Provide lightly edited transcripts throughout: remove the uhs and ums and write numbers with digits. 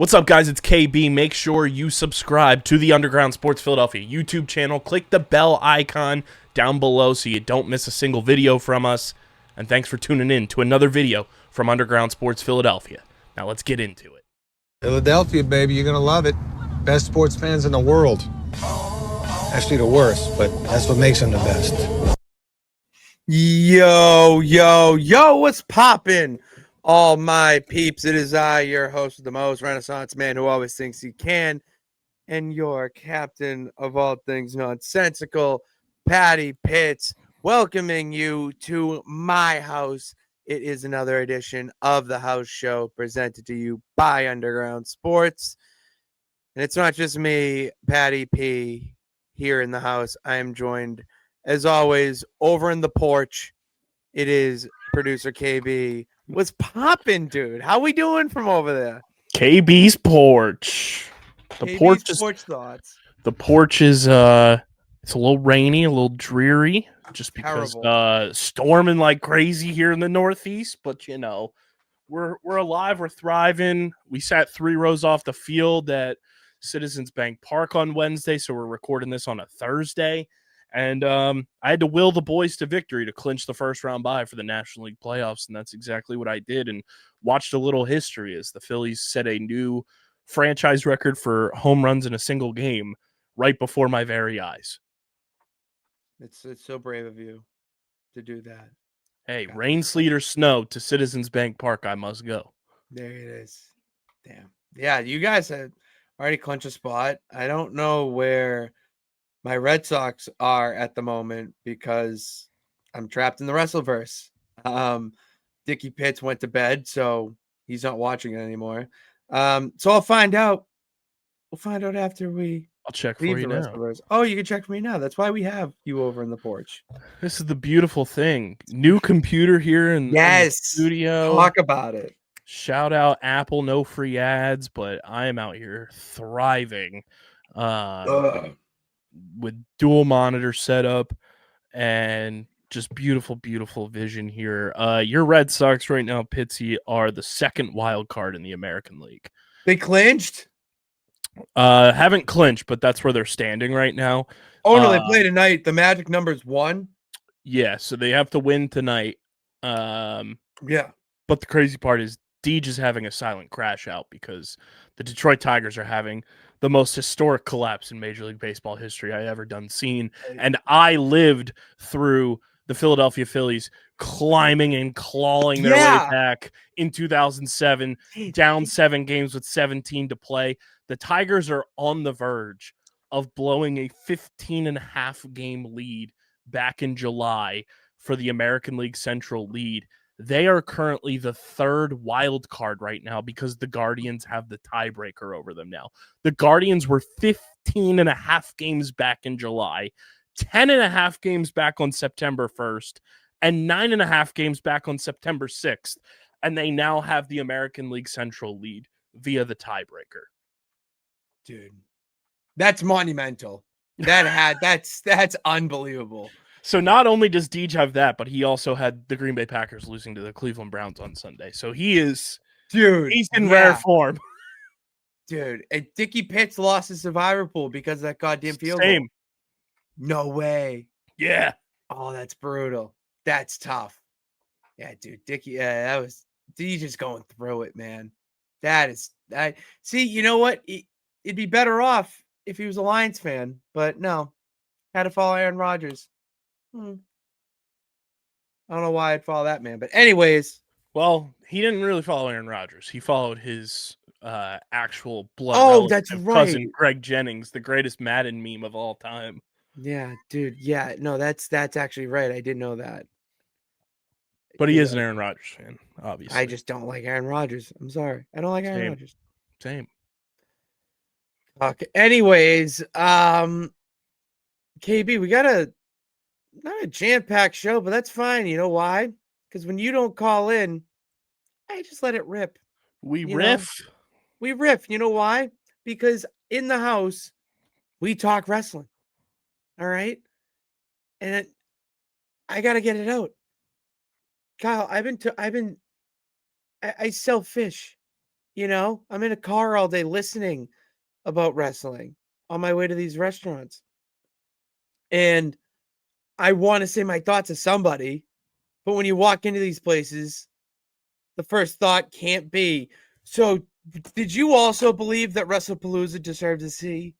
What's up, guys? It's KB. Make sure you subscribe to the Underground Sports Philadelphia YouTube channel. Click the bell icon down below so you don't miss a single video from us. And thanks for tuning in to another video from Underground Sports Philadelphia. Now let's get into it. Philadelphia, baby, you're going to love it. Best sports fans in the world. Actually, the worst, but that's what makes them the best. Yo, what's poppin'? All my peeps, it is I, your host of the most Renaissance man who always thinks he can, and your captain of all things nonsensical, Patty Pitts, welcoming you to my house. It is another edition of the House Show presented to you by Underground Sports. And it's not just me, Patty P, here in the house. I am joined, as always, over in the porch. It is producer KB. What's poppin', dude? How we doing from over there? KB's porch. KB's porch thoughts. The porch is it's a little rainy, a little dreary, just because storming like crazy here in the Northeast. But you know, we're alive, we're thriving. We sat 3 rows off the field at Citizens Bank Park on Wednesday, so we're recording this on a Thursday. And I had to will the boys to victory to clinch the first round bye for the National League playoffs, and that's exactly what I did, and watched a little history as the Phillies set a new franchise record for home runs in a single game right before my very eyes. It's so brave of you to do that. Hey, God, rain, sleet, or snow, to Citizens Bank Park I must go. There it is. Damn. Yeah, you guys had already clinched a spot. I don't know where my Red Sox are at the moment because I'm trapped in the Wrestleverse. Dickie Pitts went to bed, so he's not watching it anymore. So I'll find out. We'll find out after I'll check for you now. Oh, you can check for me now. That's why we have you over in the porch. This is the beautiful thing. New computer here in the studio. Talk about it. Shout out Apple, no free ads, but I am out here thriving. With dual monitor setup and just beautiful vision here. Your Red Sox right now, Pitsy, are the second wild card in the American League. They clinched? Haven't clinched, but that's where they're standing right now. Oh no, they play tonight. The magic number's 1. Yeah, so they have to win tonight. Yeah. But the crazy part is Deej is having a silent crash out because the Detroit Tigers are having the most historic collapse in Major League Baseball history I ever seen. And I lived through the Philadelphia Phillies climbing and clawing their way back in 2007, down 7 games with 17 to play. The Tigers are on the verge of blowing a 15.5 game lead back in July for the American League Central lead. They are currently the 3rd wild card right now because the Guardians have the tiebreaker over them now. The Guardians were 15.5 games back in July, 10.5 games back on September 1st, and 9.5 games back on September 6th. And they now have the American League Central lead via the tiebreaker. Dude, that's monumental. That's unbelievable. So not only does Deej have that, but he also had the Green Bay Packers losing to the Cleveland Browns on Sunday. So he's in rare form. Dude, and Dickie Pitts lost his survivor pool because of that goddamn field goal. No way. Yeah. Oh, that's brutal. That's tough. Yeah, dude, Dickie, that was Deej just going through it, man. See, you know what? It'd be better off if he was a Lions fan, but no. Had to follow Aaron Rodgers. I don't know why I'd follow that man, but anyways. Well, he didn't really follow Aaron Rodgers. He followed his actual blood relative cousin, Greg Jennings, the greatest Madden meme of all time. Yeah, dude. Yeah, no, that's actually right. I didn't know that. But he is an Aaron Rodgers fan, obviously. I just don't like Aaron Rodgers. I'm sorry. I don't like Aaron Rodgers. Same. Okay. Anyways, KB, we got not a jam-packed show, but that's fine. You know why? Because when you don't call in, I just let it rip. We riff. We riff. You know why? Because in the house, we talk wrestling. All right? And I got to get it out. Kyle, I sell fish. I'm in a car all day listening about wrestling on my way to these restaurants. And I want to say my thoughts to somebody, but when you walk into these places, the first thought can't be, so did you also believe that Wrestlepalooza deserved a C?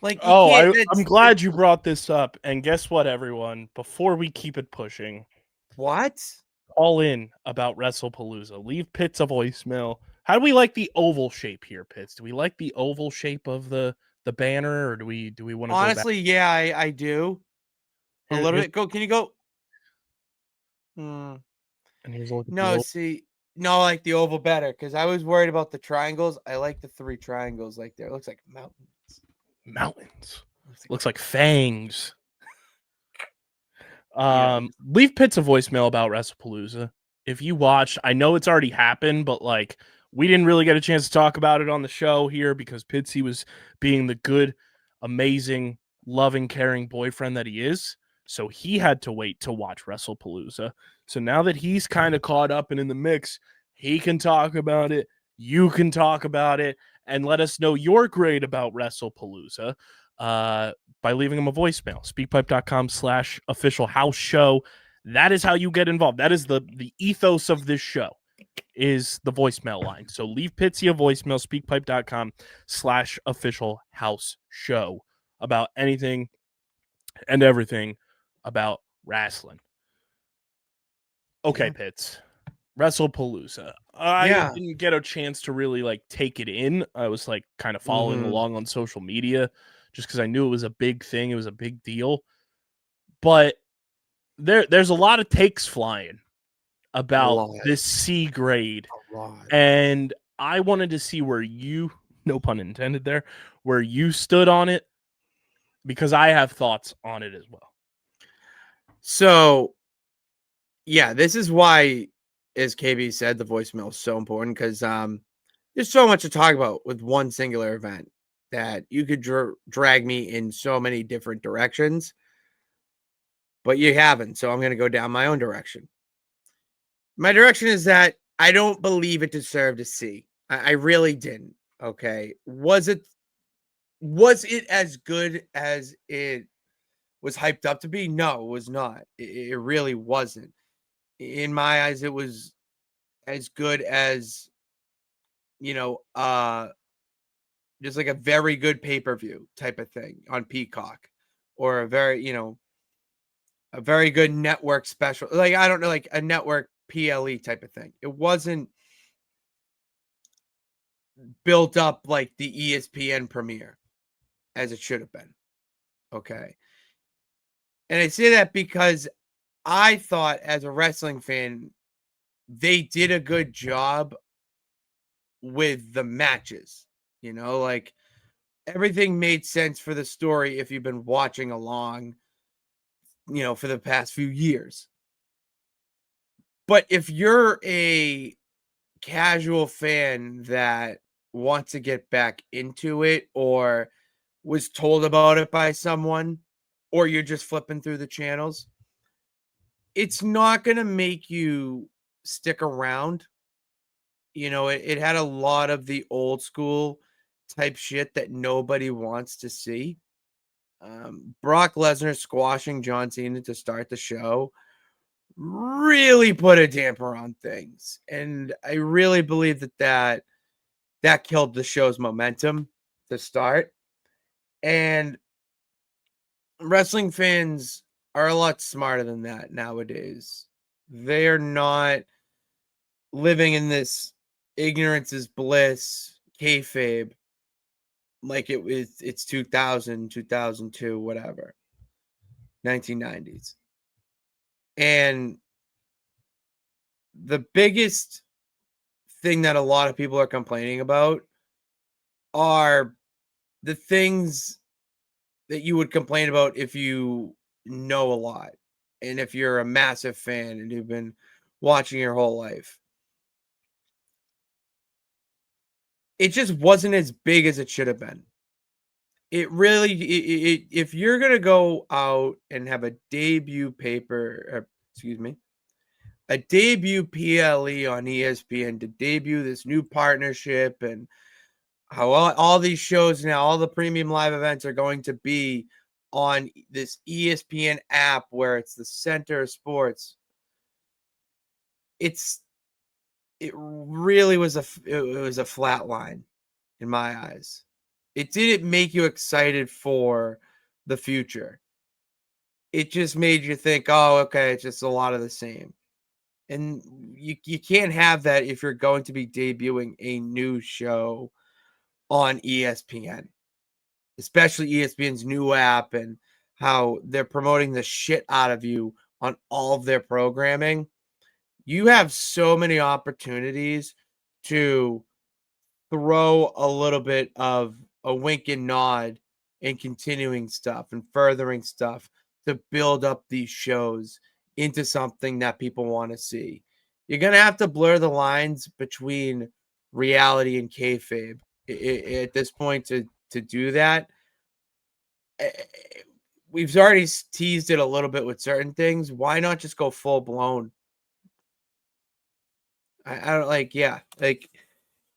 Like, you Oh, can't. I'm glad you brought this up. And guess what, everyone? Before we keep it pushing, What? call in about Wrestlepalooza. Leave Pitts a voicemail. How do we like the oval shape here, Pitts? Do we like the oval shape of the banner, or do we want to go back? Honestly, yeah, I do. A little Here's, bit. Can you go? Hmm. and here's a look at the No, see, no, I like the oval better because I was worried about the triangles. I like the 3 triangles like there. It looks like mountains. mountains. Looks like fangs. Yeah. Leave Pitts a voicemail about Wrestlepalooza. If you watched, I know it's already happened, but like we didn't really get a chance to talk about it on the show here because Pitsy was being the good, amazing, loving, caring boyfriend that he is. So he had to wait to watch Wrestlepalooza. So now that he's kind of caught up and in the mix, he can talk about it. You can talk about it and let us know your grade about Wrestlepalooza. By leaving him a voicemail. Speakpipe.com/official house show. That is how you get involved. That is the ethos of this show is the voicemail line. So leave Pitsy a voicemail, speakpipe.com/official house show about anything and everything about wrestling. Okay, Yeah. Pitts. Wrestlepalooza. I Yeah. didn't get a chance to really like take it in. I was like kind of following along on social media just because I knew it was a big thing. It was a big deal. But there's a lot of takes flying about this C grade. A lot. And I wanted to see where you, no pun intended there, where you stood on it because I have thoughts on it as well. So, yeah, this is why, as KB said, the voicemail is so important because there's so much to talk about with one singular event that you could drag me in so many different directions, but you haven't. So I'm going to go down my own direction. My direction is that I don't believe it deserved a C. I really didn't. Okay. Was it as good as it was hyped up to be? No, it was not. It really wasn't. In my eyes, it was as good as, you know, just like a very good pay-per-view type of thing on Peacock, or a very good network special. Like, I don't know, like a network PLE type of thing. It wasn't built up like the ESPN premiere as it should have been. Okay. And I say that because I thought, as a wrestling fan, they did a good job with the matches. Like, everything made sense for the story if you've been watching along, for the past few years. But if you're a casual fan that wants to get back into it, or was told about it by someone, or you're just flipping through the channels, it's not going to make you stick around. It had a lot of the old school type shit that nobody wants to see. Brock Lesnar squashing John Cena to start the show really put a damper on things. And I really believe that killed the show's momentum to start. And wrestling fans are a lot smarter than that nowadays. They're not living in this ignorance is bliss kayfabe like it's 2000, 2002, whatever, 1990s. And the biggest thing that a lot of people are complaining about are the things that you would complain about if you know a lot, and if you're a massive fan and you've been watching your whole life. It just wasn't as big as it should have been. It really, if you're gonna go out and have a debut a debut PLE on ESPN to debut this new partnership and how all these shows now, all the premium live events are going to be on this ESPN app where it's the center of sports. It really was a flat line in my eyes. It didn't make you excited for the future. It just made you think, oh, okay, it's just a lot of the same. And you can't have that if you're going to be debuting a new show on ESPN, especially ESPN's new app and how they're promoting the shit out of you on all of their programming. You have so many opportunities to throw a little bit of a wink and nod and continuing stuff and furthering stuff to build up these shows into something that people want to see. You're going to have to blur the lines between reality and kayfabe at this point to do that. We've already teased it a little bit with certain things. Why not just go full blown? I don't like, yeah, like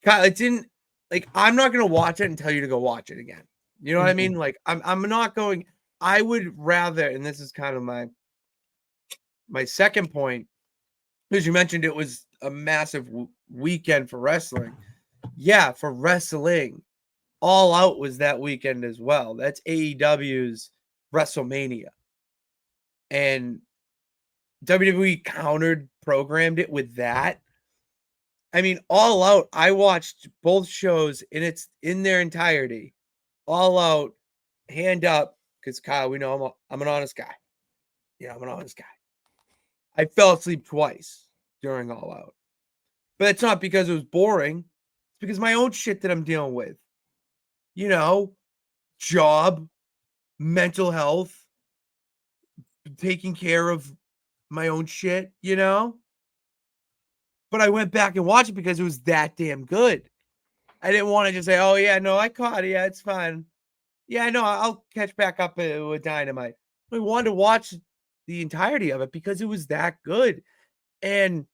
it didn't like. I'm not gonna watch it and tell you to go watch it again. You know what I mean? Like I'm not going. I would rather, and this is kind of my second point, because you mentioned it was a massive weekend for wrestling. Yeah, for wrestling, All Out was that weekend as well. That's AEW's WrestleMania, and WWE programmed it with that. I mean, All Out, I watched both shows in their entirety. All Out, hand up, because Kyle, we know I'm an honest guy. Yeah, I'm an honest guy. I fell asleep twice during All Out. But it's not because it was boring. It's because my own shit that I'm dealing with. You know, job, mental health, taking care of my own shit, you know? But I went back and watched it because it was that damn good. I didn't want to just say, oh, yeah, no, I caught it. Yeah, it's fine. Yeah, I know. I'll catch back up with Dynamite. I wanted to watch the entirety of it because it was that good. And,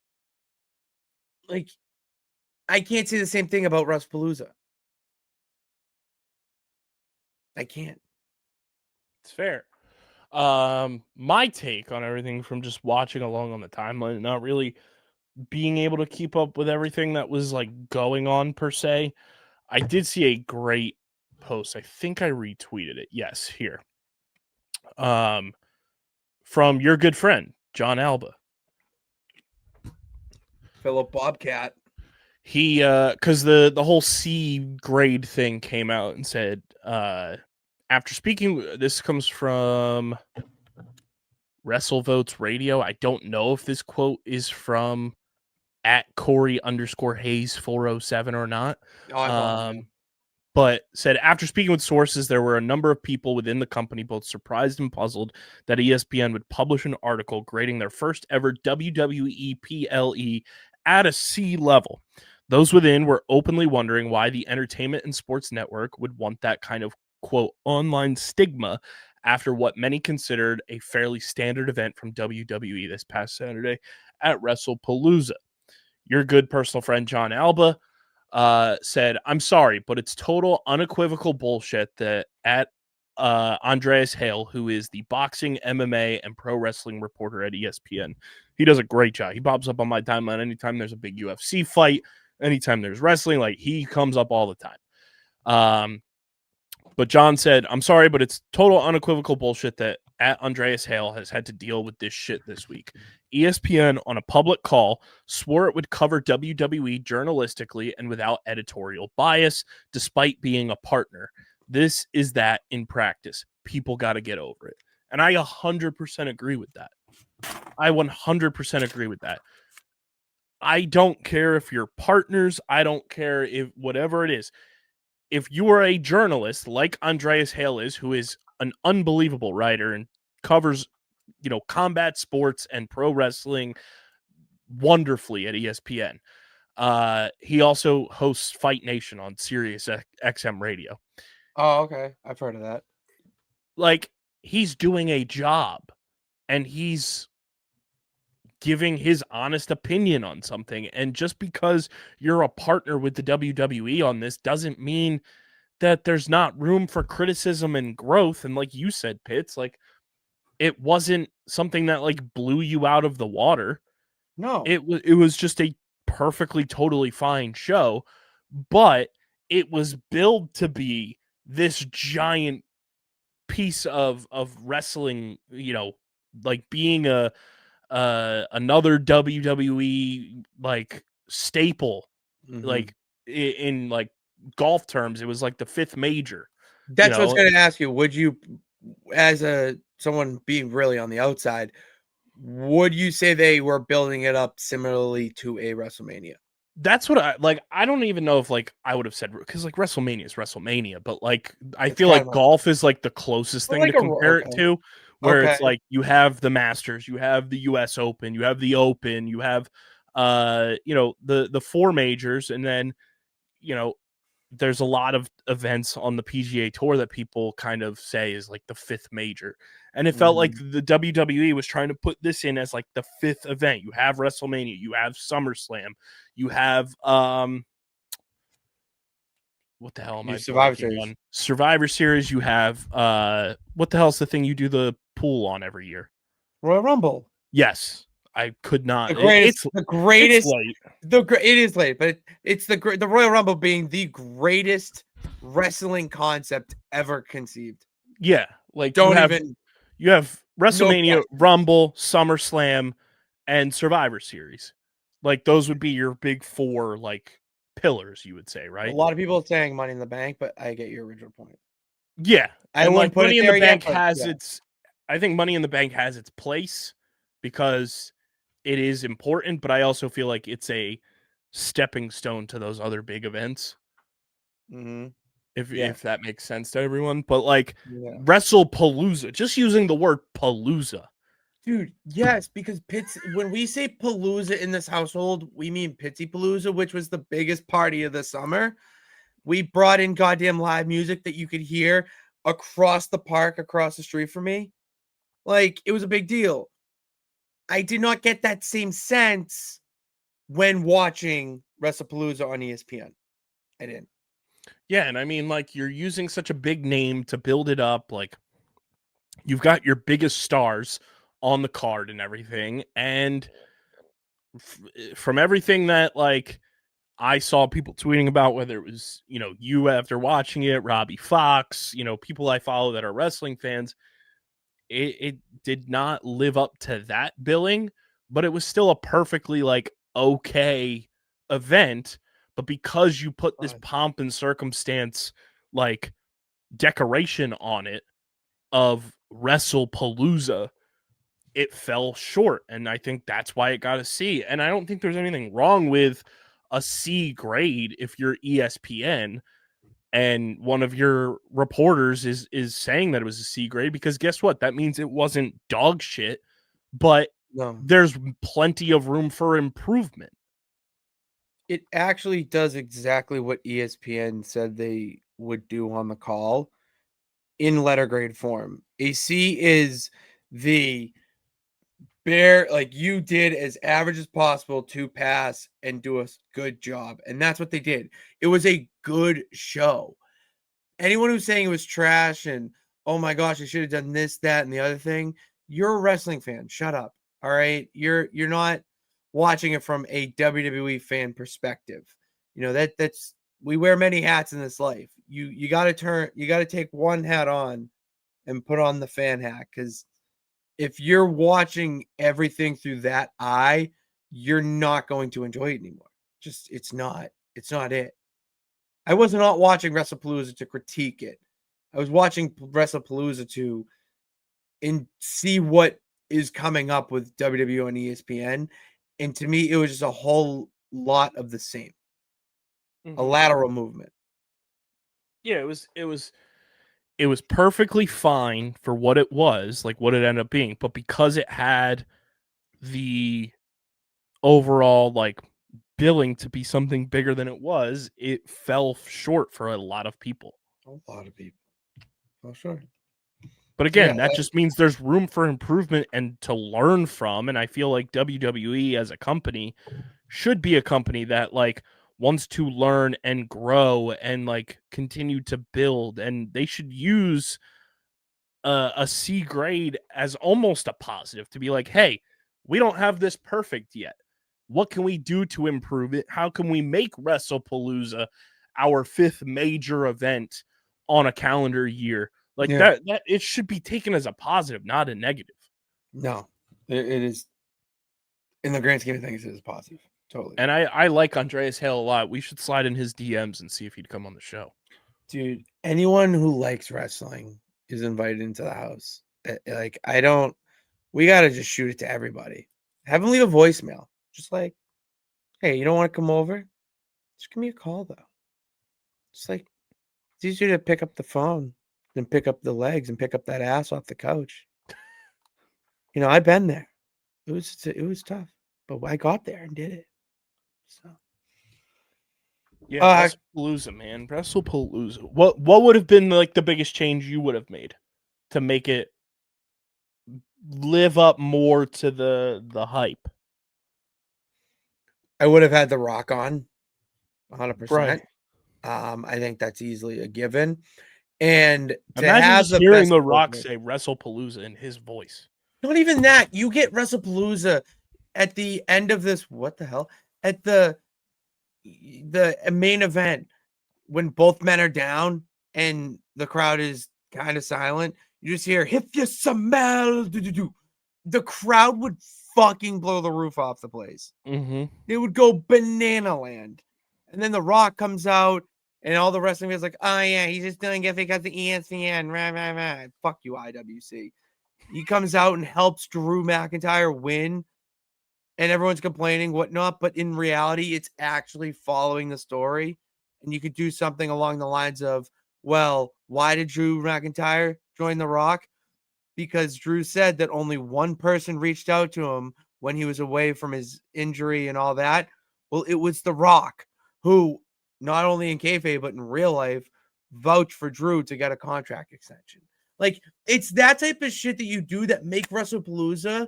like, I can't say the same thing about Wrestlepalooza. I can't. It's fair. My take on everything from just watching along on the timeline, not really being able to keep up with everything that was like going on per se. I did see a great post. I think I retweeted it. Yes, here. From your good friend, John Alba. Philip Bobcat. He because the whole C grade thing came out and said after speaking, this comes from WrestleVotes Radio. I don't know if this quote is from at Corey_Hayes 407 or not. But said, after speaking with sources, there were a number of people within the company both surprised and puzzled that ESPN would publish an article grading their first ever WWE PLE at a C level. Those within were openly wondering why the Entertainment and Sports Network would want that kind of, quote, online stigma after what many considered a fairly standard event from WWE this past Saturday at Wrestlepalooza. Your good personal friend, John Alba, said, I'm sorry, but it's total unequivocal bullshit that at Andreas Hale, who is the boxing, MMA, and pro wrestling reporter at ESPN. He does a great job. He pops up on my timeline anytime there's a big UFC fight, anytime there's wrestling, like he comes up all the time. But John said, I'm sorry, but it's total unequivocal bullshit that at Andreas Hale has had to deal with this shit this week. ESPN, on a public call, swore it would cover WWE journalistically and without editorial bias, despite being a partner. This is that in practice. People got to get over it. And I 100% agree with that. I 100% agree with that. I don't care if you're partners. I don't care if whatever it is. If you are a journalist like Andreas Hale is, who is an unbelievable writer and covers, combat sports and pro wrestling wonderfully at ESPN. He also hosts Fight Nation on Sirius XM Radio. Oh, okay. I've heard of that. Like, he's doing a job and he's giving his honest opinion on something. And just because you're a partner with the WWE on this doesn't mean that there's not room for criticism and growth. And like you said, Pitts, like it wasn't something that like blew you out of the water. No. It was just a perfectly totally fine show, but it was billed to be this giant piece of wrestling, you know, like being a another WWE like staple, like in like golf terms, it was like the fifth major. That's what I was going to ask you. Would you, as someone being really on the outside, would you say they were building it up similarly to a WrestleMania? That's what I like. I don't even know if like I would have said, because like WrestleMania is WrestleMania, but like I It's feel kind like of golf is like the closest thing like to compare it to, where it's Okay. like you have the Masters, you have the US Open, you have the Open, you have you know, the four majors, and then you know there's a lot of events on the PGA Tour that people kind of say is like the fifth major. And it felt like the WWE was trying to put this in as like the fifth event. You have WrestleMania, you have SummerSlam, you have what the hell am I Survivor blanking Series. on? Survivor Series, you have what the hell's the thing you do the pool on every year? Royal Rumble. Yes. I could not. The greatest, It's late. It is late, but it's the Royal Rumble being the greatest wrestling concept ever conceived. Yeah, like Don't you have WrestleMania, No Rumble, SummerSlam, and Survivor Series. Like those would be your big four like pillars, you would say, A right? lot of people saying Money in the Bank, but I get your original point. Yeah. I And wouldn't like put Money it in the there yet, Bank but has yeah. its I think Money in the Bank has its place because it is important, but I also feel like it's a stepping stone to those other big events. If that makes sense to everyone. But like Wrestlepalooza, just using the word palooza. Dude, yes, because when we say palooza in this household, we mean Pitsy Palooza, which was the biggest party of the summer. We brought in goddamn live music that you could hear across the park, across the street from me. Like, it was a big deal. I did not get that same sense when watching Wrestlepalooza on ESPN. I didn't. Yeah, and I mean, like, you're using such a big name to build it up. Like, you've got your biggest stars on the card and everything. And from everything that, like, I saw people tweeting about, whether it was, you know, you after watching it, Robbie Fox, you know, people I follow that are wrestling fans, it did not live up to that billing, but it was still a perfectly, like, okay event. But because you put this pomp and circumstance, like, decoration on it of Wrestlepalooza, it fell short. And I think that's why it got a C. And I don't think there's anything wrong with a C grade if you're ESPN and one of your reporters is saying that it was a C grade, because guess what? That means it wasn't dog shit, but there's plenty of room for improvement. It actually does exactly what ESPN said they would do on the call in letter grade form. A C is the bare, like, you did as average as possible to pass and do a good job. And that's what they did. It was a good show. Anyone who's saying it was trash and, oh my gosh, I should have done this, that, and the other thing, you're a wrestling fan. Shut up. All right. You're not watching it from a WWE fan perspective. You know, that's we wear many hats in this life. You gotta take one hat on and put on the fan hat, because if you're watching everything through that eye, you're not going to enjoy it anymore. Just it's not it. I was not watching Wrestlepalooza to critique it. I was watching Wrestlepalooza to see what is coming up with WWE and ESPN. And to me, it was just a whole lot of the same. A lateral movement. Yeah, it was perfectly fine for what it was, like what it ended up being, but because it had the overall like billing to be something bigger than it was, it fell short for a lot of people. A lot of people. Oh, sure. But again, that just means there's room for improvement and to learn from. And I feel like WWE as a company should be a company that like wants to learn and grow and like continue to build. And they should use a C grade as almost a positive to be like, hey, we don't have this perfect yet. What can we do to improve it? How can we make Wrestlepalooza our 5th major event on a calendar year? Like that it should be taken as a positive, not a negative. No, it is. In the grand scheme of things, it is positive. Totally. And I like Andreas Hale a lot. We should slide in his DMs and see if he'd come on the show. Dude, anyone who likes wrestling is invited into the house. Like, we got to just shoot it to everybody. Have them leave a voicemail. Just like, hey, you don't want to come over? Just give me a call, though. It's like, it's easier to pick up the phone than pick up the legs and pick up that ass off the couch. You know, I've been there. It was tough, but I got there and did it. So. Yeah, Wrestlepalooza, man. Wrestlepalooza. What would have been like the biggest change you would have made to make it live up more to the hype? I would have had The Rock on 100%. Right. I think that's easily a given. And to imagine have just hearing The Rock say Wrestlepalooza in his voice. Not even that. You get Wrestlepalooza at the end of this. What the hell? At the main event when both men are down and the crowd is kind of silent. You just hear, if you smell, the crowd would fucking blow the roof off the place. Mm-hmm. It would go banana land. And then The Rock comes out and all the wrestling fans like, oh yeah, he's just doing it because the ESPN. Rah, rah, rah. Fuck you, IWC. He comes out and helps Drew McIntyre win. And everyone's complaining, whatnot. But in reality, it's actually following the story. And you could do something along the lines of, well, why did Drew McIntyre join The Rock? Because Drew said that only one person reached out to him when he was away from his injury and all that. Well, it was The Rock, who not only in kayfabe, but in real life, vouched for Drew to get a contract extension. Like, it's that type of shit that you do that make Wrestlepalooza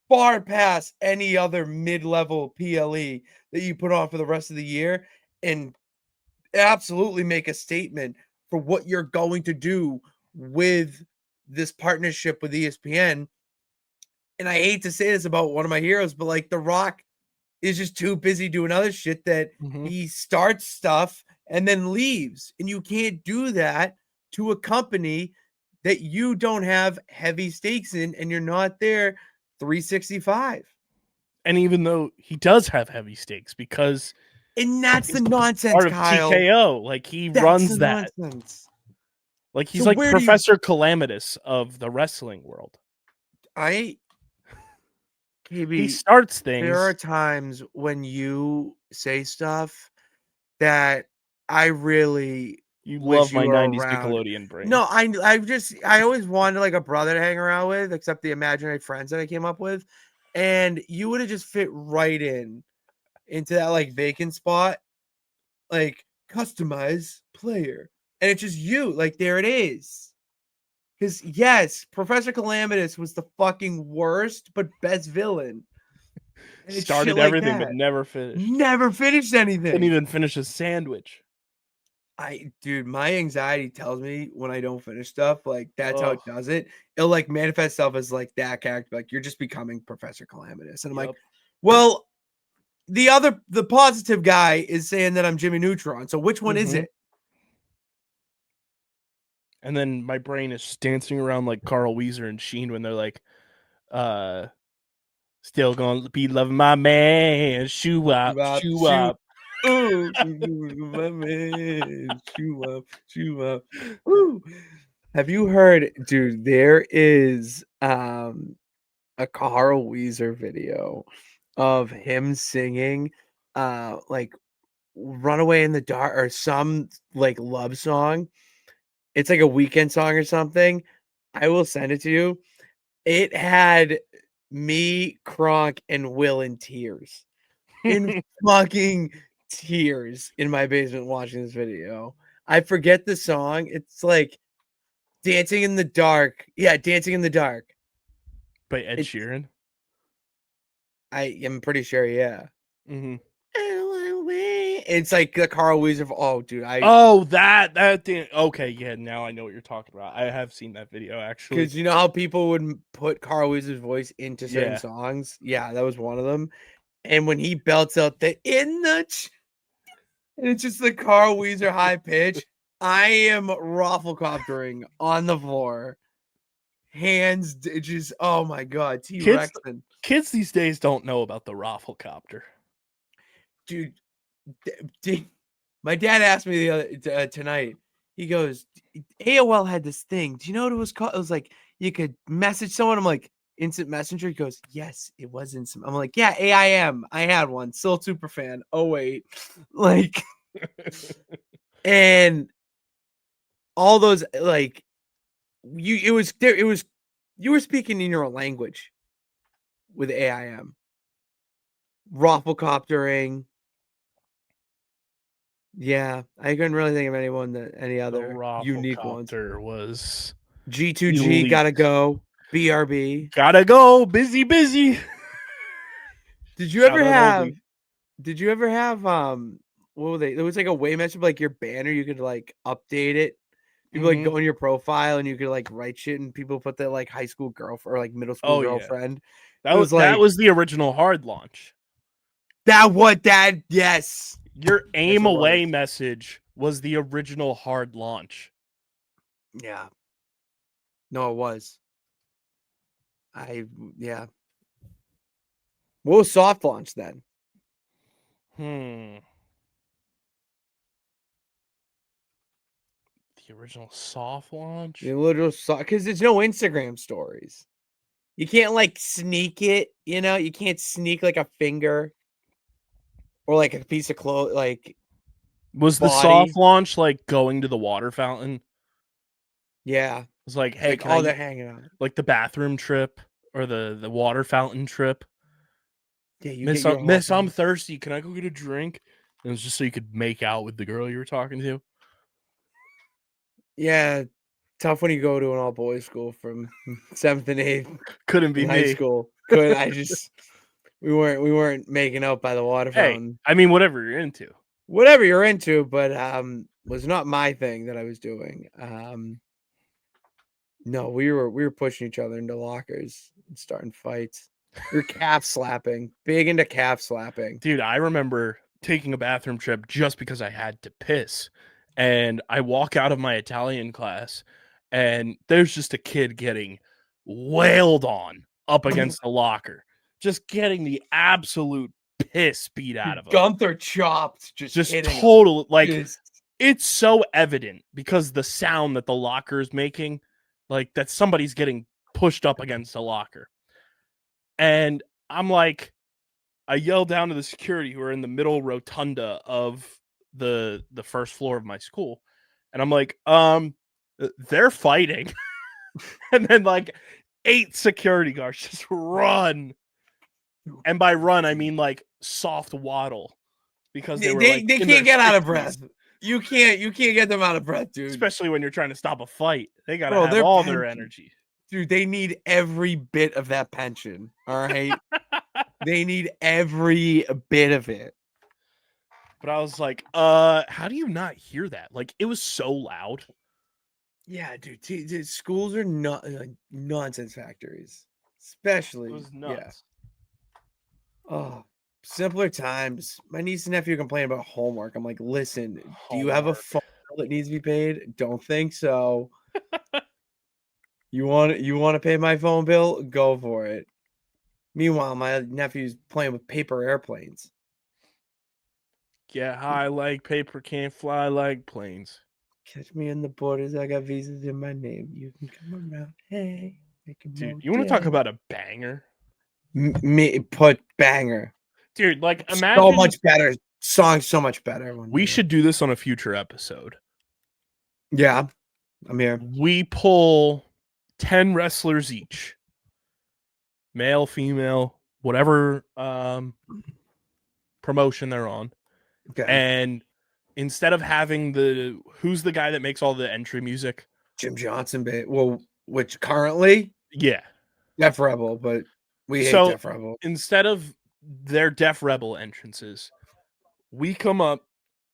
far past any other mid-level PLE that you put on for the rest of the year and absolutely make a statement for what you're going to do with this partnership with ESPN. And I hate to say this about one of my heroes, but like The Rock is just too busy doing other shit that he starts stuff and then leaves. And you can't do that to a company that you don't have heavy stakes in and you're not there 365. And even though he does have heavy stakes because and that's the nonsense, part of Kyle. TKO. Like he runs that. Nonsense. Like he's so like Professor Calamitous of the wrestling world. He starts things. There are times when you say stuff that I really love my 90s Nickelodeon brain. No, I always wanted like a brother to hang around with, except the imaginary friends that I came up with. And you would have just fit right into that like vacant spot, like customize player. And it's just you, like there it is. Because yes, Professor Calamitous was the fucking worst, but best villain. And started everything, but never finished. Never finished anything. Didn't even finish a sandwich. Dude, my anxiety tells me when I don't finish stuff, like that's how it does it. It'll like manifest itself as like that character, like you're just becoming Professor Calamitous. And I'm like, well, the positive guy is saying that I'm Jimmy Neutron. So which one is it? And then my brain is dancing around like Carl Weezer and Sheen when they're like, still gonna be loving my man, shoe up. Oh, my man, shoe up. Ooh. Have you heard, dude? There is a Carl Weezer video of him singing like Runaway in the Dark or some like love song. It's like a weekend song or something. I will send it to you. It had me, Kronk, and Will in tears. In fucking tears in my basement watching this video. I forget the song. It's like Dancing in the Dark. Yeah, Dancing in the Dark. By Ed It's- Sheeran. I am pretty sure, yeah. Mm-hmm. It's like the Carl Weezer. Oh, dude, Oh, that okay, yeah. Now I know what you're talking about. I have seen that video actually. because you know how people would put Carl Weezer's voice into certain Yeah. songs. Yeah, that was one of them. And when he belts out the and it's just the Carl Weezer high pitch. I am rafflecoptering on the floor. Hands just oh my god, T-Rex and Kids these days don't know about the Rafflecopter. dude. My dad asked me the other tonight. He goes, AOL had this thing. Do you know what it was called? It was like you could message someone. I'm like, instant messenger. He goes, yes, it was instant. I'm like, yeah, AIM. I had one. Still super fan. Oh wait, like, and all those like, it was you were speaking in your own language with AIM. Rafflecoptering. Yeah, I couldn't really think of any other unique ones. Rafflecopter was G2G elite. gotta go. BRB. Gotta go. Busy. Did you Shout ever out have? Oldie. Did you ever have? What were they? There was like a way message, like your banner. You could like update it. People like Mhm. go in your profile and you could like write shit, and people put their like high school girlfriend or like middle school Oh, yeah. girlfriend. That It was was like that was the original hard launch. Yes. Your aim it away was. message was the original hard launch. Yeah. No, it was. Yeah. What was soft launch then? The original soft launch? The literal soft because there's no Instagram stories. You can't like sneak it, you know. You can't sneak like a finger or like a piece of clothes, like Was the body. soft launch like going to the water fountain? Yeah, It was like, it's hey, like, can oh, I they're hanging out. like the bathroom trip or the water fountain trip? Yeah, you Miss, get your Miss, I'm husband. thirsty. Can I go get a drink? And it was just so you could make out with the girl you were talking to. Yeah, tough when you go to an all boys school from 7th and 8th Couldn't be in high me. school. We weren't making out by the water Hey, fountain. I mean, whatever you're into. Whatever you're into, but was not my thing that I was doing. No, we were pushing each other into lockers and starting fights. We were calf slapping, big into calf slapping. Dude, I remember taking a bathroom trip just because I had to piss. And I walk out of my Italian class, and there's just a kid getting wailed on up against the locker, just getting the absolute piss beat out of him. Gunther chopped, just hitting him. Total, like, Just- it's so evident because the sound that the locker is making, like, that somebody's getting pushed up against a locker. And I'm like, I yell down to the security who are in the middle rotunda of the first floor of my school, and I'm like, they're fighting. And then like 8 security guards just run. And by run, I mean like soft waddle because they were they like can't get out of breath. You can't get them out of breath, dude. Especially when you're trying to stop a fight. They gotta Bro, have they're all their pension. energy. Dude, they need every bit of that pension. All right. They need every bit of it. But I was like, how do you not hear that? Like, it was so loud. Yeah, dude. Schools are not like nonsense factories, especially. It was nuts. Yeah. Oh, simpler times. My niece and nephew complain about homework. I'm like, listen, do you have a phone bill that needs to be paid? Don't think so. You want to pay my phone bill? Go for it. Meanwhile, my nephew's playing with paper airplanes. Get high like paper, can't fly like planes. Catch me in the borders. I got visas in my name. You can come around. Hey, dude, you want to talk about a banger? Me put banger. Dude, like imagine so much better. Song so much better. We should do this on a future episode. Yeah, I'm here. We pull 10 wrestlers each. Male, female, whatever promotion they're on. Okay. And instead of having who's the guy that makes all the entry music? Jim Johnson, well, which currently Yeah. Def Rebel, but we hate So Def Rebel. instead of their Def Rebel entrances, we come up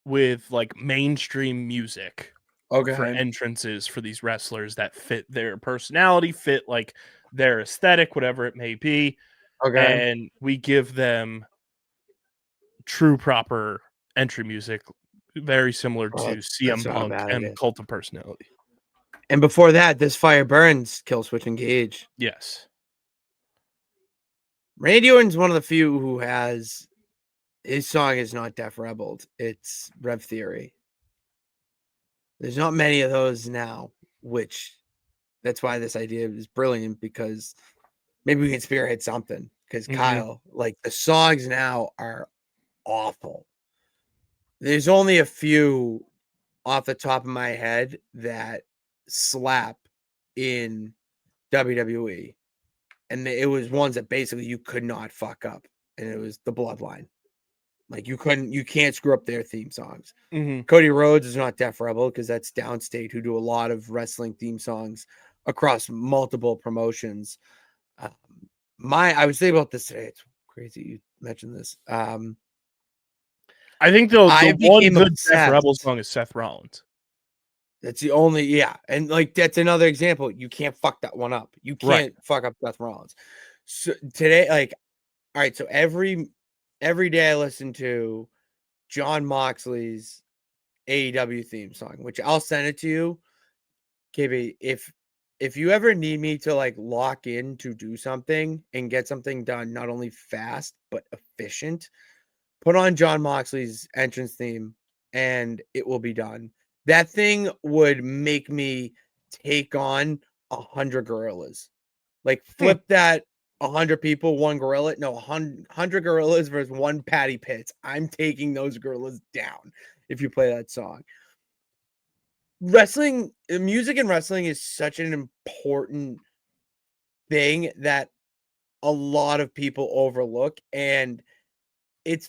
with like mainstream music for Okay. entrances for these wrestlers that fit their personality, fit like their aesthetic, whatever it may be. Okay. And we give them true, proper entry music, very similar to That's CM not a Punk bad and idea. Cult of Personality. And before that, This Fire Burns, Kill Switch Engage. Yes. Randy Orton's one of the few who has his song is not Def Rebel. It's Rev Theory. There's not many of those now, which that's why this idea is brilliant, because maybe we can spearhead something. Because Kyle, like the songs now are awful. There's only a few off the top of my head that slap in WWE. And it was ones that basically you could not fuck up. And it was the Bloodline. Like you can't screw up their theme songs. Cody Rhodes is not Def Rebel because that's Downstate, who do a lot of wrestling theme songs across multiple promotions. I was thinking about this today. It's crazy you mentioned this. I think the one good Def Rebel song is Seth Rollins. That's the only, and like that's another example. You can't fuck that one up. You can't fuck up Seth Rollins. So today, like, all right, so every day I listen to John Moxley's AEW theme song, which I'll send it to you. KB, if you ever need me to like lock in to do something and get something done, not only fast but efficient, put on John Moxley's entrance theme and it will be done. That thing would make me take on 100 gorillas. Like flip that 100 people, one gorilla. No, 100 gorillas versus one Patty Pitts. I'm taking those gorillas down if you play that song. Wrestling, music and wrestling is such an important thing that a lot of people overlook. And it's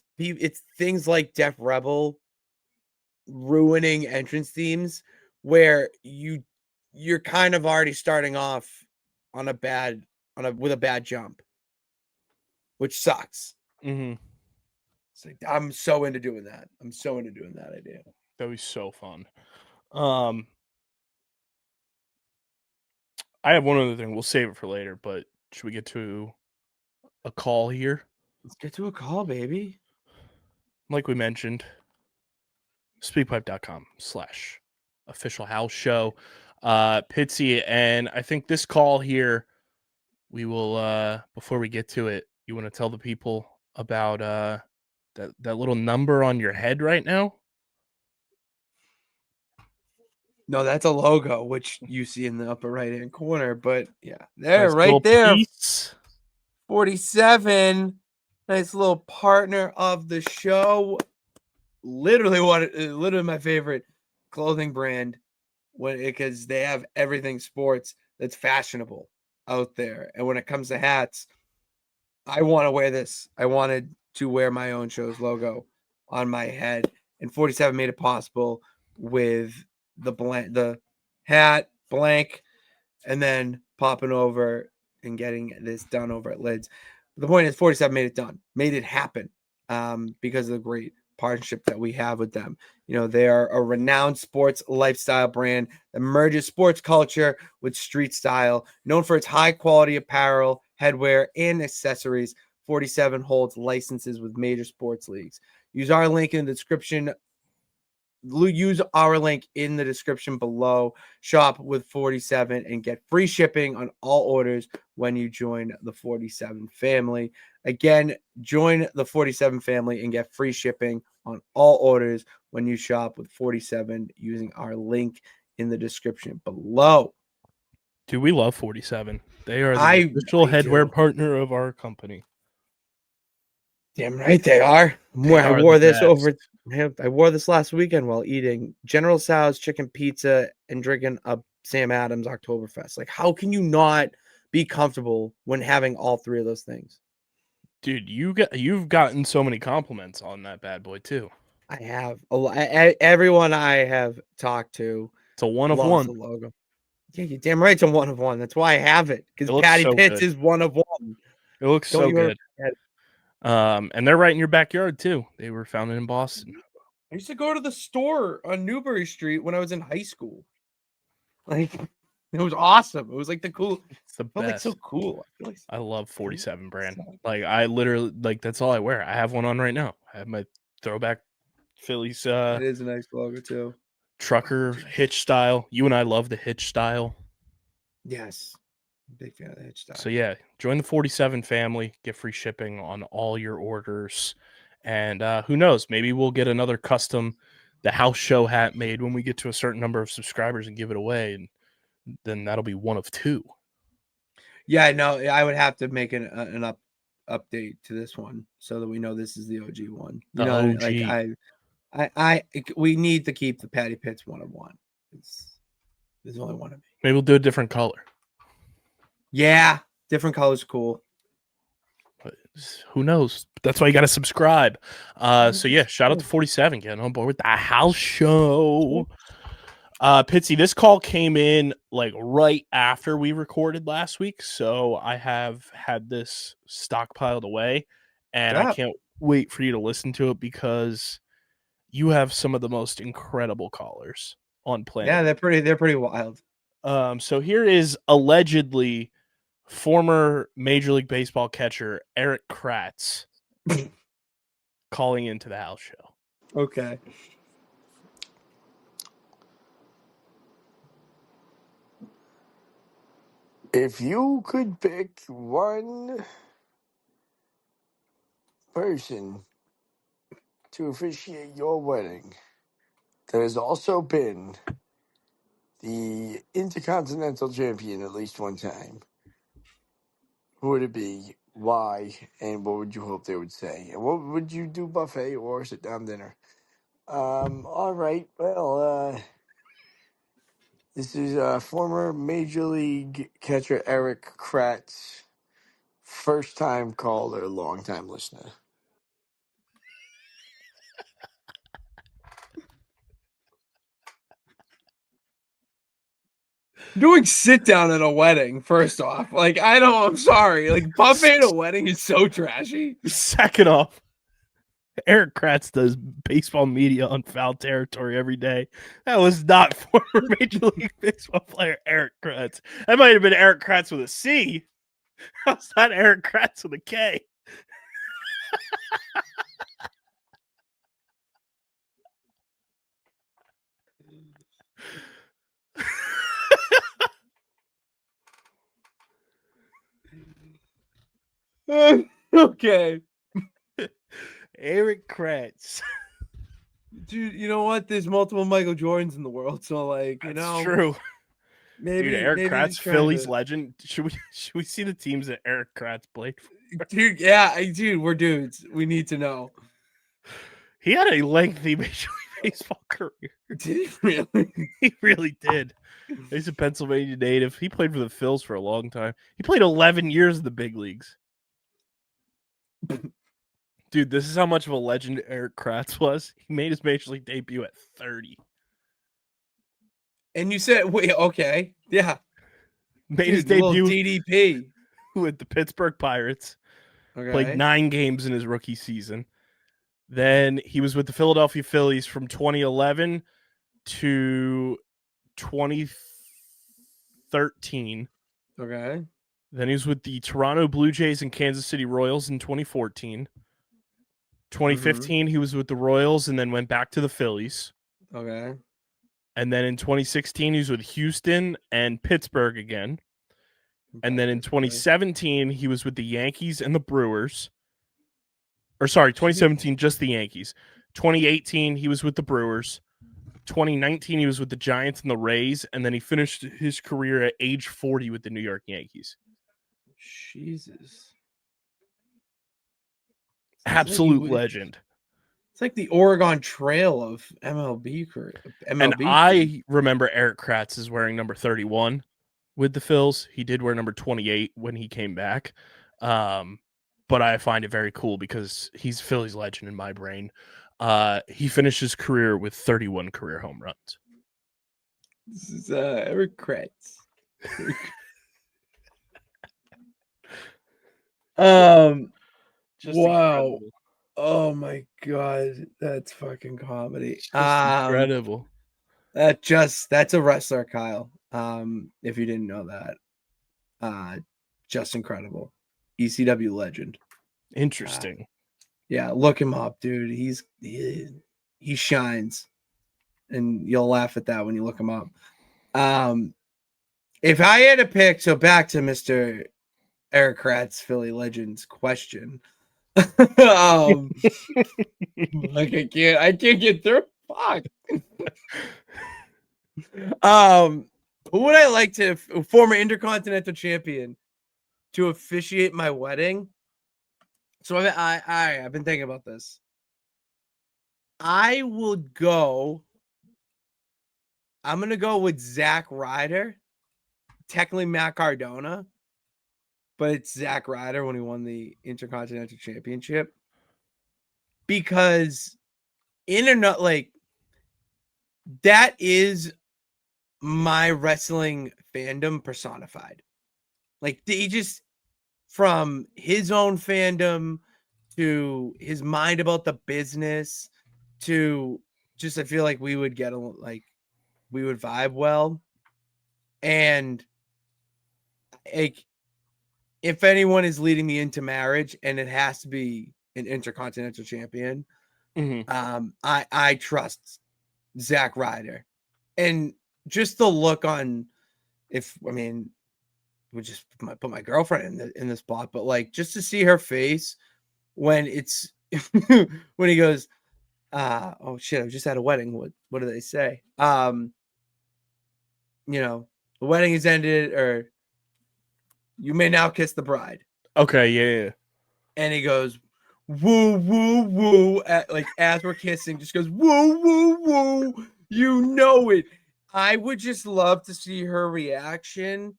things like Def Rebel ruining entrance themes where you're kind of already starting off with a bad jump, which sucks. It's like, I'm so into doing that. I'm so into doing that idea. That would be so fun. I have one other thing. We'll save it for later, but should we get to a call here? Let's get to a call, baby. Like we mentioned, speakpipe.com/official house show. Pitsy, and I think this call here, we will before we get to it, you want to tell the people about that little number on your head right now? No, that's a logo, which you see in the upper right-hand corner. But yeah, there, Nice right there. Piece. 47. Nice little partner of the show. Literally my favorite clothing brand, because they have everything sports that's fashionable out there. And when it comes to hats, I want to wear this. I wanted to wear my own show's logo on my head, and 47 made it possible with the hat blank, and then popping over and getting this done over at Lids. But the point is, 47 made it done, made it happen, because of the great partnership that we have with them. You know, they are a renowned sports lifestyle brand that merges sports culture with street style, known for its high quality apparel, headwear, and accessories. 47 holds licenses with major sports leagues. Use our link in the description. Use our link in the description below. Shop with 47 and get free shipping on all orders when you join the 47 family. Again, join the 47 family and get free shipping on all orders when you shop with 47 using our link in the description below. Dude, we love 47. They are the official headwear partner of our company. Damn right they are. I wore this last weekend while eating General Tso's chicken pizza and drinking a Sam Adams Oktoberfest. Like, how can you not be comfortable when having all three of those things? Dude, you've gotten so many compliments on that bad boy too. I have everyone I have talked to. It's a one of loves one. the logo. Yeah, you're damn right it's a 1 of 1. That's why I have it. Because It looks Patty so Pitts good. is 1 of 1. It looks Don't so you ever good. forget it. And they're right in your backyard too. They were founded in Boston. I used to go to the store on Newbury Street when I was in high school. Like, it was awesome. It was like the cool. It's the It felt like so best. cool. I feel like I love 47 brand. so- Like I literally like that's all I wear. I have one on right now. I have my throwback Phillies It is a nice logo too. trucker hitch style. You and I love the hitch style. Yes. Big fan of the hitch style. So yeah, join the 47 family, get free shipping on all your orders. And who knows, maybe we'll get another custom the house show hat made when we get to a certain number of subscribers and give it away, and then that'll be one of 2. Yeah, no, I would have to make an update to this one so that we know this is the OG one. The Like we need to keep the Patty Pitts 1 of 1. There's only one of me. Maybe we'll do a different color. Yeah, different colors cool. But who knows? That's why you got to subscribe. So yeah, shout out to 47 getting on board with the house show. Pitsy, this call came in like right after we recorded last week, so I have had this stockpiled away, and I can't wait for you to listen to it because you have some of the most incredible callers on planet. Yeah, they're pretty wild. So here is allegedly former Major League Baseball catcher Eric Kratz calling into the house show. Okay. If you could pick one person to officiate your wedding that has also been the Intercontinental Champion at least one time, who would it be, why, and what would you hope they would say? And what would you do, buffet or sit-down dinner? All right, well, this is former Major League catcher Eric Kratz, first-time caller, long-time listener. Doing sit down at a wedding, first off. Like, I'm sorry. Like, buffet at a wedding is so trashy. Second off, Eric Kratz does baseball media on foul territory every day. That was not former Major League Baseball player Eric Kratz. That might have been Eric Kratz with a C. That's not Eric Kratz with a K. Okay. Eric Kratz. Dude, you know what? There's multiple Michael Jordans in the world, so like, That's true. Maybe Dude, Eric maybe Kratz, he's trying Phillies to- legend. Should we see the teams that Eric Kratz played for? Dude, yeah, dude, we're dudes. We need to know. He had a lengthy Major League Baseball career. Did he really? He really did. He's a Pennsylvania native. He played for the Phils for a long time. He played 11 years in the big leagues. Dude, this is how much of a legend Eric Kratz was. He made his Major League debut at 30. And you said, wait, okay. Yeah. Made Dude, his the little debut DDP. with the Pittsburgh Pirates. Okay. Played 9 games in his rookie season. Then he was with the Philadelphia Phillies from 2011 to 2013. Okay. Then he was with the Toronto Blue Jays and Kansas City Royals in 2014. 2015, he was with the Royals and then went back to the Phillies. Okay. And then in 2016, he was with Houston and Pittsburgh again. And then in 2017, he was with the Yankees and the Brewers. Or sorry, 2017, just the Yankees. 2018, he was with the Brewers. 2019, he was with the Giants and the Rays. And then he finished his career at age 40 with the New York Yankees. Jesus. Absolute legend. It's like the Oregon Trail of MLB career. And I remember Eric Kratz is wearing number 31 with the Phils. He did wear number 28 when he came back. But I find it very cool because he's Phillies legend in my brain. He finished his career with 31 career home runs. This is Eric Kratz. Just Wow. incredible. Oh my god, that's fucking comedy. Just incredible. That's a wrestler, Kyle. If you didn't know that. Just incredible. ECW legend. Interesting. Yeah, look him up, dude. He shines. And you'll laugh at that when you look him up. If I had to pick, so back to Mr. Eric Kratz, Philly Legends question. Like I can't get through. Fuck. Who would I like to former Intercontinental Champion to officiate my wedding? So I've been thinking about this. I would go. I'm gonna go with Zack Ryder. Technically Matt Cardona, but it's Zack Ryder when he won the Intercontinental Championship. Because like that is my wrestling fandom personified. Like they just from his own fandom to his mind about the business to just I feel like we would get we would vibe well. And like if anyone is leading me into marriage and it has to be an Intercontinental Champion, I trust Zack Ryder. And just the look on we just put my girlfriend in the spot, but like just to see her face when it's when he goes, oh shit, I just had a wedding. What do they say? The wedding is ended, or you may now kiss the bride. Okay, yeah. And he goes, woo, woo, woo. As we're kissing, just goes, woo, woo, woo. You know it. I would just love to see her reaction.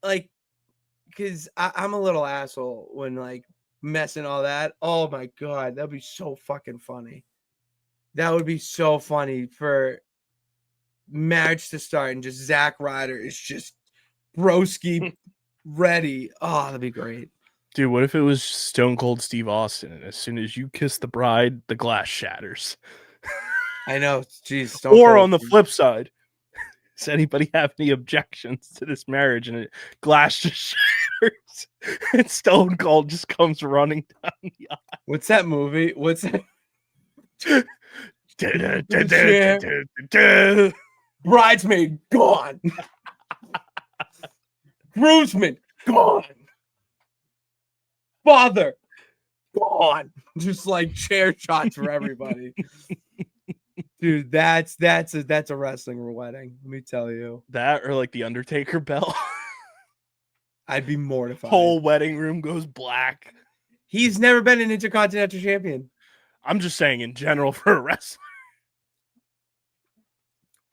Like, because I'm a little asshole when messing all that. Oh my God. That'd be so fucking funny. That would be so funny for marriage to start and just Zack Ryder is just broski ready. Oh, that'd be great. Dude, what if it was Stone Cold Steve Austin and as soon as you kiss the bride, the glass shatters? I know. Jeez. Or on the flip side, does anybody have any objections to this marriage and glass just shatters and Stone Cold just comes running down the aisle? What's that movie? What's that? Bridesmaid gone. Groomsman gone. Father gone. Just like chair shots for everybody. Dude, that's a wrestling wedding. Let me tell you. That or like the Undertaker bell. I'd be mortified. Whole wedding room goes black. He's never been an Intercontinental Champion. I'm just saying in general for a wrestler.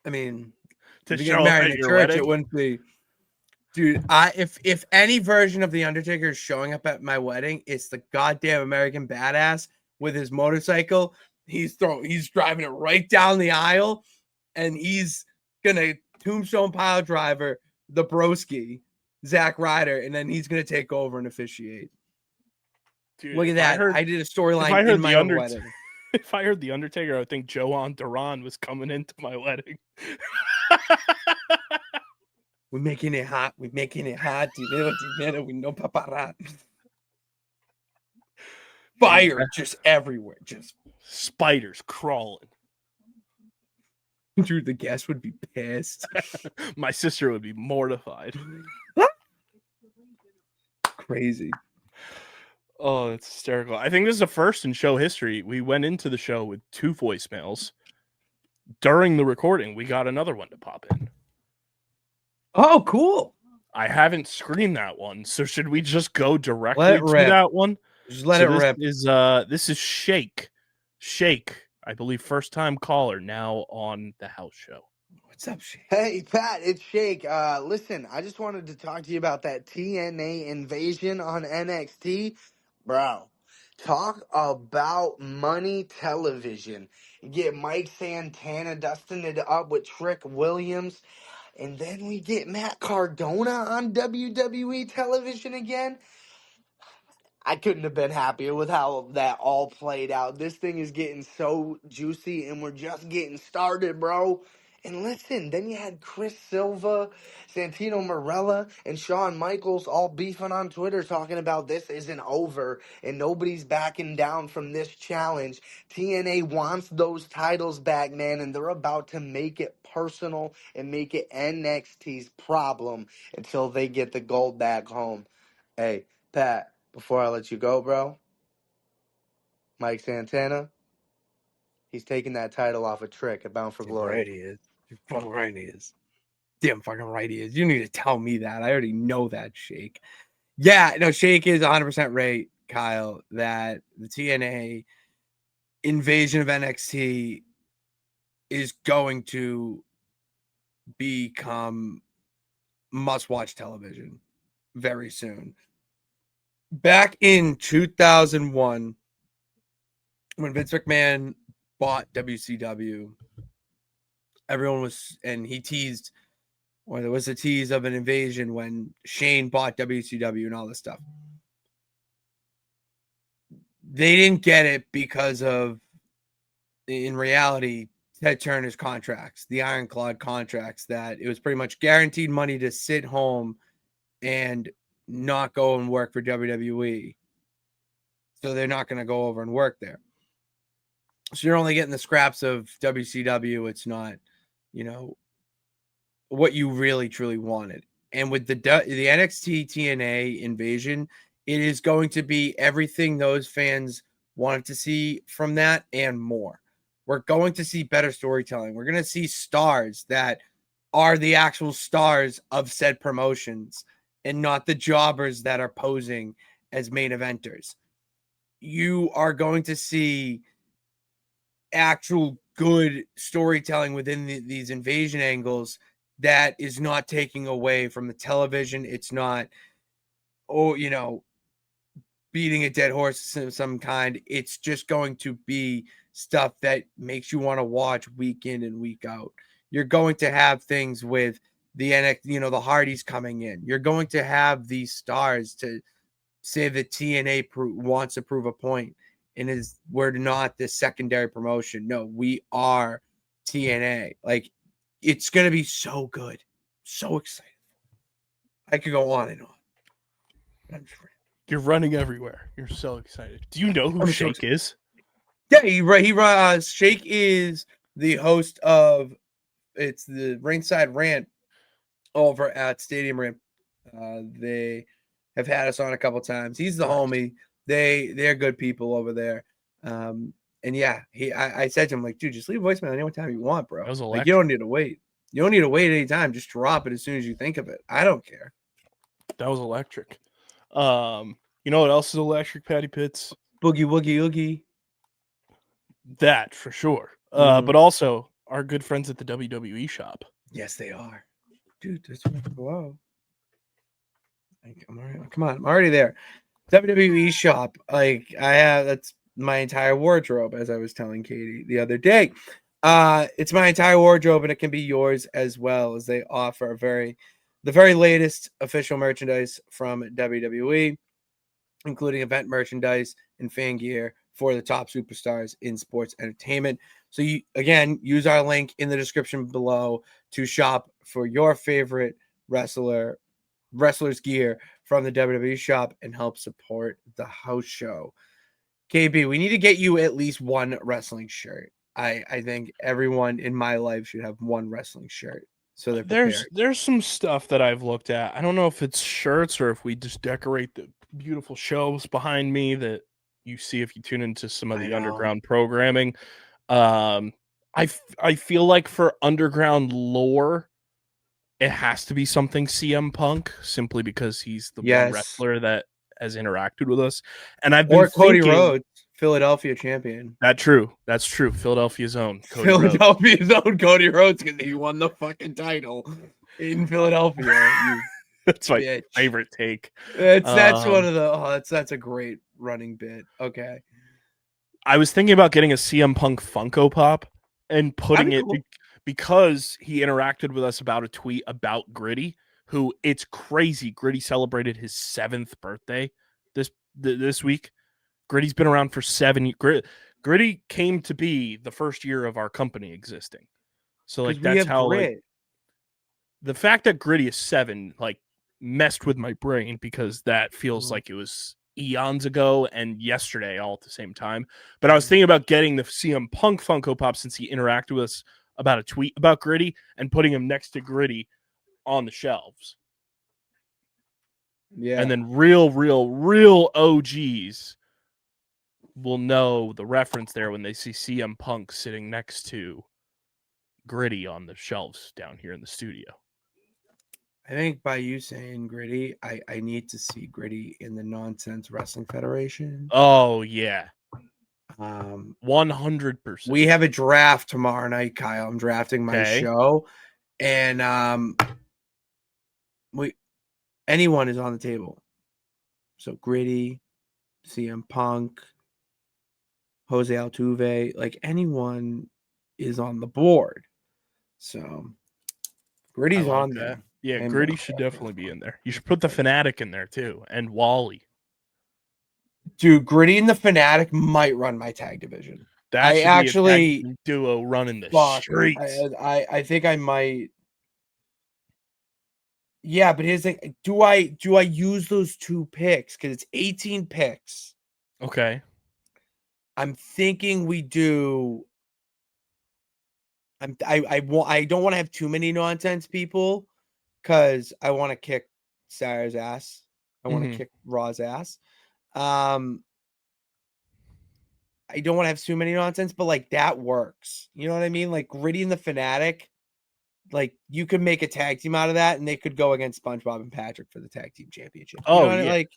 I mean, to if you show get married at in your church, wedding, it wouldn't be. Dude, if any version of the Undertaker is showing up at my wedding, it's the goddamn American Badass with his motorcycle. He's driving it right down the aisle, and he's gonna tombstone pile driver the broski, Zack Ryder, and then he's gonna take over and officiate. dude, Look at that! I did a storyline in my own wedding. If I heard the Undertaker, I would think Joan Duran was coming into my wedding. We're making it hot. We're making it hot. Dinero, we know paparazzi. Fire just everywhere. Just spiders crawling. Dude, the guest would be pissed. My sister would be mortified. Crazy. Oh, it's hysterical. I think this is the first in show history. We went into the show with 2 voicemails. During the recording, we got another one to pop in. Oh, cool. I haven't screened that one, so should we just go directly to that one? Just let it rip. This is Shake. Shake, I believe, first time caller now on the house show. What's up, Shake? Hey, Pat, it's Shake. Listen, I just wanted to talk to you about that TNA invasion on NXT. Bro, talk about money television. You get Mike Santana dusting it up with Trick Williams. and then we get Matt Cardona on WWE television again. I couldn't have been happier with how that all played out. This thing is getting so juicy, and we're just getting started, bro. And listen, then you had Chris Silva, Santino Marella, and Shawn Michaels all beefing on Twitter talking about this isn't over and nobody's backing down from this challenge. TNA wants those titles back, man, and they're about to make it personal and make it NXT's problem until they get the gold back home. Hey, Pat, before I let you go, bro, Mike Santana, he's taking that title off a Trick at Bound for Glory. Right he is. You're fucking right he is. Damn fucking right he is. You need to tell me that. I already know that, Shake. Yeah, no, Shake is 100% right, Kyle, that the TNA invasion of NXT is going to become must-watch television very soon. Back in 2001, when Vince McMahon bought WCW, everyone was, and he teased, or there was a tease of an invasion when Shane bought WCW and all this stuff. They didn't get it because of, in reality, Ted Turner's contracts, the ironclad contracts, that it was pretty much guaranteed money to sit home and not go and work for WWE. So they're not going to go over and work there. So you're only getting the scraps of WCW. It's not, what you really truly wanted. And with the NXT TNA invasion, it is going to be everything those fans wanted to see from that and more. We're going to see better storytelling. We're going to see stars that are the actual stars of said promotions and not the jobbers that are posing as main eventers. You are going to see actual good storytelling within these invasion angles that is not taking away from the television. It's not, beating a dead horse of some kind. It's just going to be stuff that makes you want to watch week in and week out. You're going to have things with the NXT, the Hardys coming in. You're going to have these stars to say that TNA wants to prove a point, and we're not the secondary promotion. No, we are TNA. Like, it's going to be so good. So excited. I could go on and on. You're running everywhere. You're so excited. Do you know who Shake is? Yeah, he Shake is the host of, it's the Ringside Rant over at Stadium Rant. They have had us on a couple times. He's the homie. They're good people over there. And yeah, I said to him, like, dude, just leave a voicemail any time you want, bro. Like, you don't need to wait. You don't need to wait any time. Just drop it as soon as you think of it. I don't care. That was electric. You know what else is electric, Patty Pitts? Boogie Woogie Oogie. That for sure. But also our good friends at the WWE Shop. Yes, they are. Dude, that's wow. Come on, I'm already there. WWE Shop. Like, that's my entire wardrobe, as I was telling Katie the other day. It's my entire wardrobe, and it can be yours as well, as they offer the very latest official merchandise from WWE, including event merchandise and fan gear for the top superstars in sports entertainment. So you, again, use our link in the description below to shop for your favorite wrestlers gear from the WWE Shop and help support the house show. KB, we need to get you at least one wrestling shirt. I think everyone in my life should have one wrestling shirt. So they're prepared. There's some stuff that I've looked at. I don't know if it's shirts or if we just decorate the beautiful shelves behind me that you see if you tune into some of the underground programming. I feel like for underground lore, it has to be something CM Punk, simply because he's the one wrestler that has interacted with us. And I've been Cody Rhodes, Philadelphia champion. That's true. Philadelphia's own Cody Cody Rhodes, because he won the fucking title in Philadelphia. That's my favorite take. That's one of the that's a great running bit. Okay. I was thinking about getting a CM Punk Funko Pop and putting it because he interacted with us about a tweet about Gritty, who it's crazy. Gritty celebrated his 7th birthday this week. Gritty's been around for 7 years. Gritty came to be the first year of our company existing. So like we that's have how grit. like the fact that Gritty is 7 like messed with my brain because that feels like it was eons ago and yesterday all at the same time. But I was thinking about getting the CM Punk Funko Pop since he interacted with us about a tweet about Gritty and putting him next to Gritty on the shelves. Yeah. And then real OGs will know the reference there when they see CM Punk sitting next to Gritty on the shelves down here in the studio. I think by you saying Gritty, I need to see Gritty in the Nonsense Wrestling Federation. Oh yeah. 100%. 100%. We have a draft tomorrow night, Kyle. I'm drafting my show, and anyone is on the table. So Gritty, CM Punk, Jose Altuve, like anyone is on the board. So Gritty's like on that. there. Yeah, Gritty should definitely be in there. You should put the Fanatic in there too, and Wally. Dude, Gritty and the Fanatic might run my tag division. That should be a tag duo running the streets. I think I might. Yeah, but here's the thing. Do I use those 2 picks? Because it's 18 picks. Okay. I'm thinking we do. I don't want to have too many nonsense people because I want to kick Sarah's ass. I want to kick Raw's ass. I don't want to have too many nonsense, but like that works. You know what I mean? Like Gritty and the Fanatic, like you could make a tag team out of that, and they could go against SpongeBob and Patrick for the tag team championship. You know what I mean? Like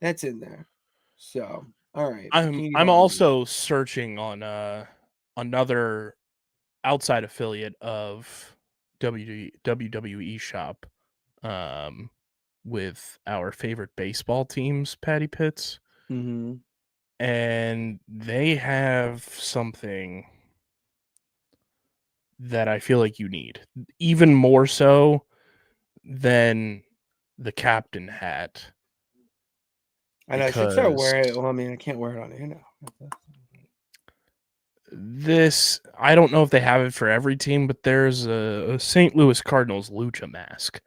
that's in there. So all right. I'm also searching on another outside affiliate of WWE Shop with our favorite baseball teams, Patty Pitts. Mm-hmm. And they have something that I feel like you need, even more so than the captain hat. And I should start wearing it. Well, I mean, I can't wear it on here now. This, I don't know if they have it for every team, but there's a St. Louis Cardinals lucha mask.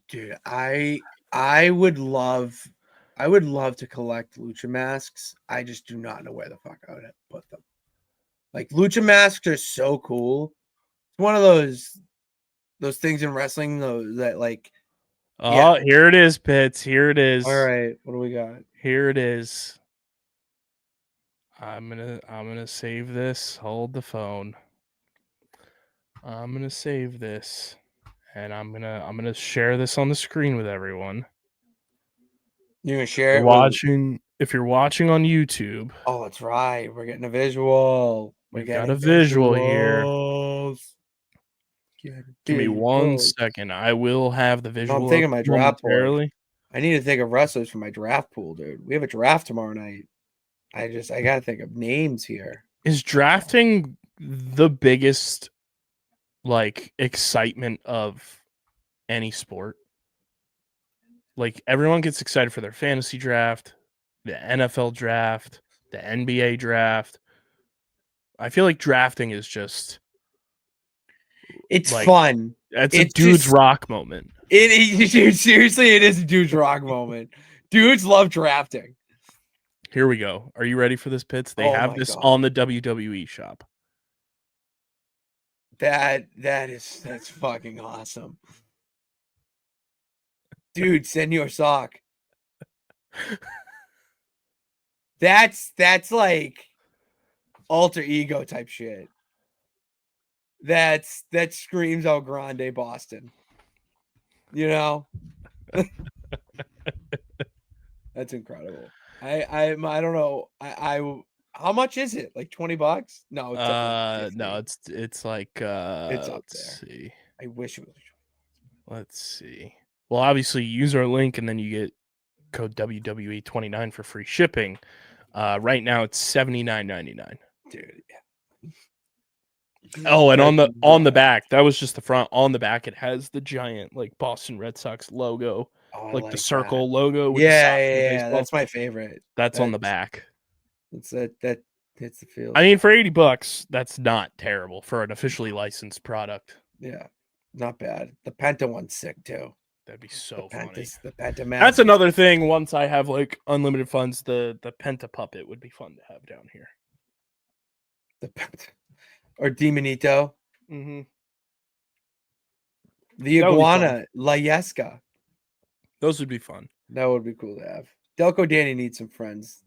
Dude, I would love to collect lucha masks. I just do not know where the fuck I would put them. Like lucha masks are so cool. It's one of those things in wrestling though that like. Oh, yeah. Here it is, Pitts. Here it is. All right, what do we got? Here it is. I'm gonna save this. Hold the phone. I'm gonna save this, and I'm gonna share this on the screen with everyone. You're gonna share it? If you're watching on YouTube. Oh, that's right. We're getting a visual. We've got a visual here. Give me 1 second. I will have the visual. I'm thinking my draft pool. I need to think of wrestlers for my draft pool, dude. We have a draft tomorrow night. I gotta think of names here. Is drafting the biggest like excitement of any sport? Like everyone gets excited for their fantasy draft, the NFL draft, the NBA draft. I feel like drafting is just it's like, fun. It's a dude's rock moment. Seriously, it is a dude's rock moment. Dudes love drafting. Here we go. Are you ready for this, Pitts? They have this on the WWE Shop. That's fucking awesome. Dude, send your sock. That's like alter ego type shit. That screams El Grande Boston. You know? That's incredible. I don't know. How much is it? Like $20? No, it's like it's up let's there. See. I wish it was. Let's see. Well, obviously use our link and then you get code WWE29 for free shipping. Right now it's $79.99. Dude, yeah. Oh, and That's on the wild. back, that was just the front. On the back, it has the giant like Boston Red Sox logo, Oh, I like the like circle that. logo with the Yeah, Sox and the yeah, yeah. baseball. That's my favorite. That's on the back. That hits the field. I mean, for $80, that's not terrible for an officially licensed product. Yeah, not bad. The Penta one's sick too. That'd be so funny. The Penta mask. That's another thing. Once I have like unlimited funds, the Penta puppet would be fun to have down here. The Penta or Demonito. Mm-hmm. The iguana, La Yesca. Those would be fun. That would be cool to have. Delco Danny needs some friends.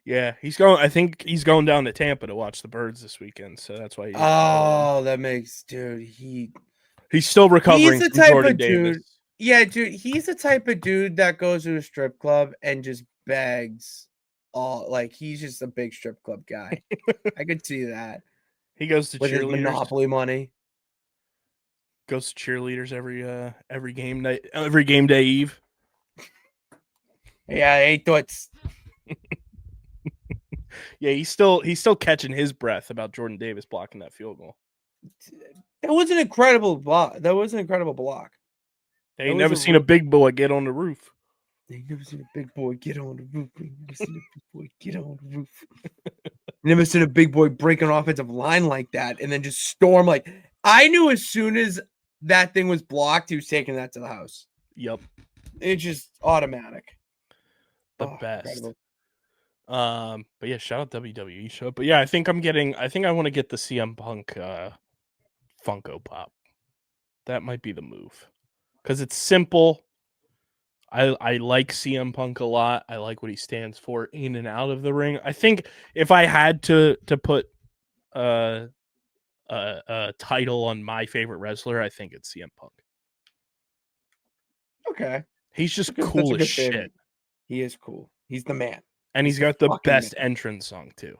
Yeah, he's going. I think he's going down to Tampa to watch the Birds this weekend, so that's why. That makes He's still recovering. He's the from type Jordan of Davis. dude. Yeah, dude. He's the type of dude that goes to a strip club and just begs. He's just a big strip club guy. I could see that. He goes to with his cheerleaders. Monopoly money. Goes to cheerleaders every game night, every game day eve. Yeah, 8 thoughts. Yeah, he's still catching his breath about Jordan Davis blocking that field goal. That was an incredible block. They ain't never seen a big boy get on the roof. They never seen a big boy get on the roof. They never seen a big boy get on the roof. Never seen a big boy break an offensive line like that and then just storm. Like, I knew as soon as that thing was blocked, he was taking that to the house. Yep. It's just automatic. The best. Incredible. But yeah, shout out WWE Shop. But yeah, I think I want to get the CM Punk Funko Pop. That might be the move. Because it's simple. I like CM Punk a lot. I like what he stands for in and out of the ring. I think if I had to put a title on my favorite wrestler, I think it's CM Punk. Okay. He's just cool as shit. Favorite. He is cool. He's the man. And he's got the best entrance song too.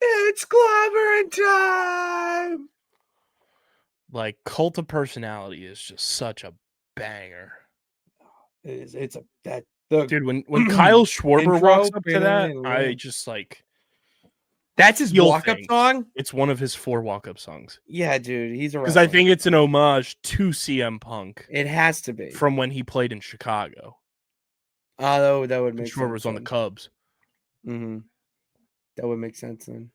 It's clobbering time. Like Cult of Personality is just such a banger. It is. Dude, when Kyle Schwarber walks up to that, I just like. That's his walk-up song? It's one of his 4 walk-up songs. Yeah, dude. He's a because I think it's an homage to CM Punk. It has to be. From when he played in Chicago. Oh, that would make sense. Schwarber was on the Cubs. Mm-hmm. That would make sense then.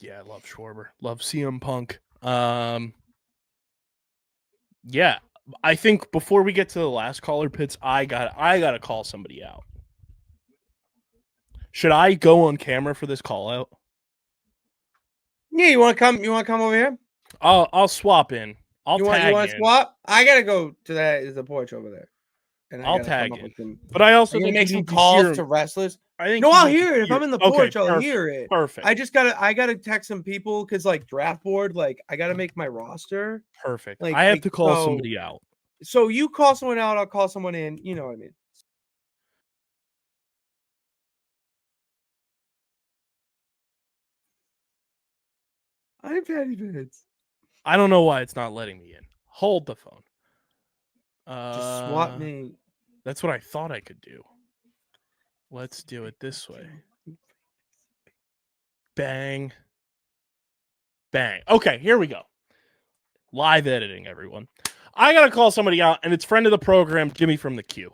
Yeah, I love Schwarber. Love CM Punk. Yeah, I think before we get to the last caller pits, I gotta call somebody out. Should I go on camera for this call out? Yeah, you want to come? You want to come over here? I'll swap in. You want to swap? I gotta go to the porch over there, and I'll tag in. But I also think make some calls to wrestlers. I think I'll hear it if I'm in the porch. I'll hear it. Perfect. I gotta text some people because like draft board, like I gotta make my roster. Perfect. Like, I have to call somebody out. So you call someone out. I'll call someone in. You know what I mean? I'm Patty Vince. I don't know why it's not letting me in. Hold the phone. Just swap me. That's what I thought I could do. Let's do it this way. Bang. Bang. Okay, here we go. Live editing, everyone. I got to call somebody out, and it's friend of the program, Jimmy from the Q.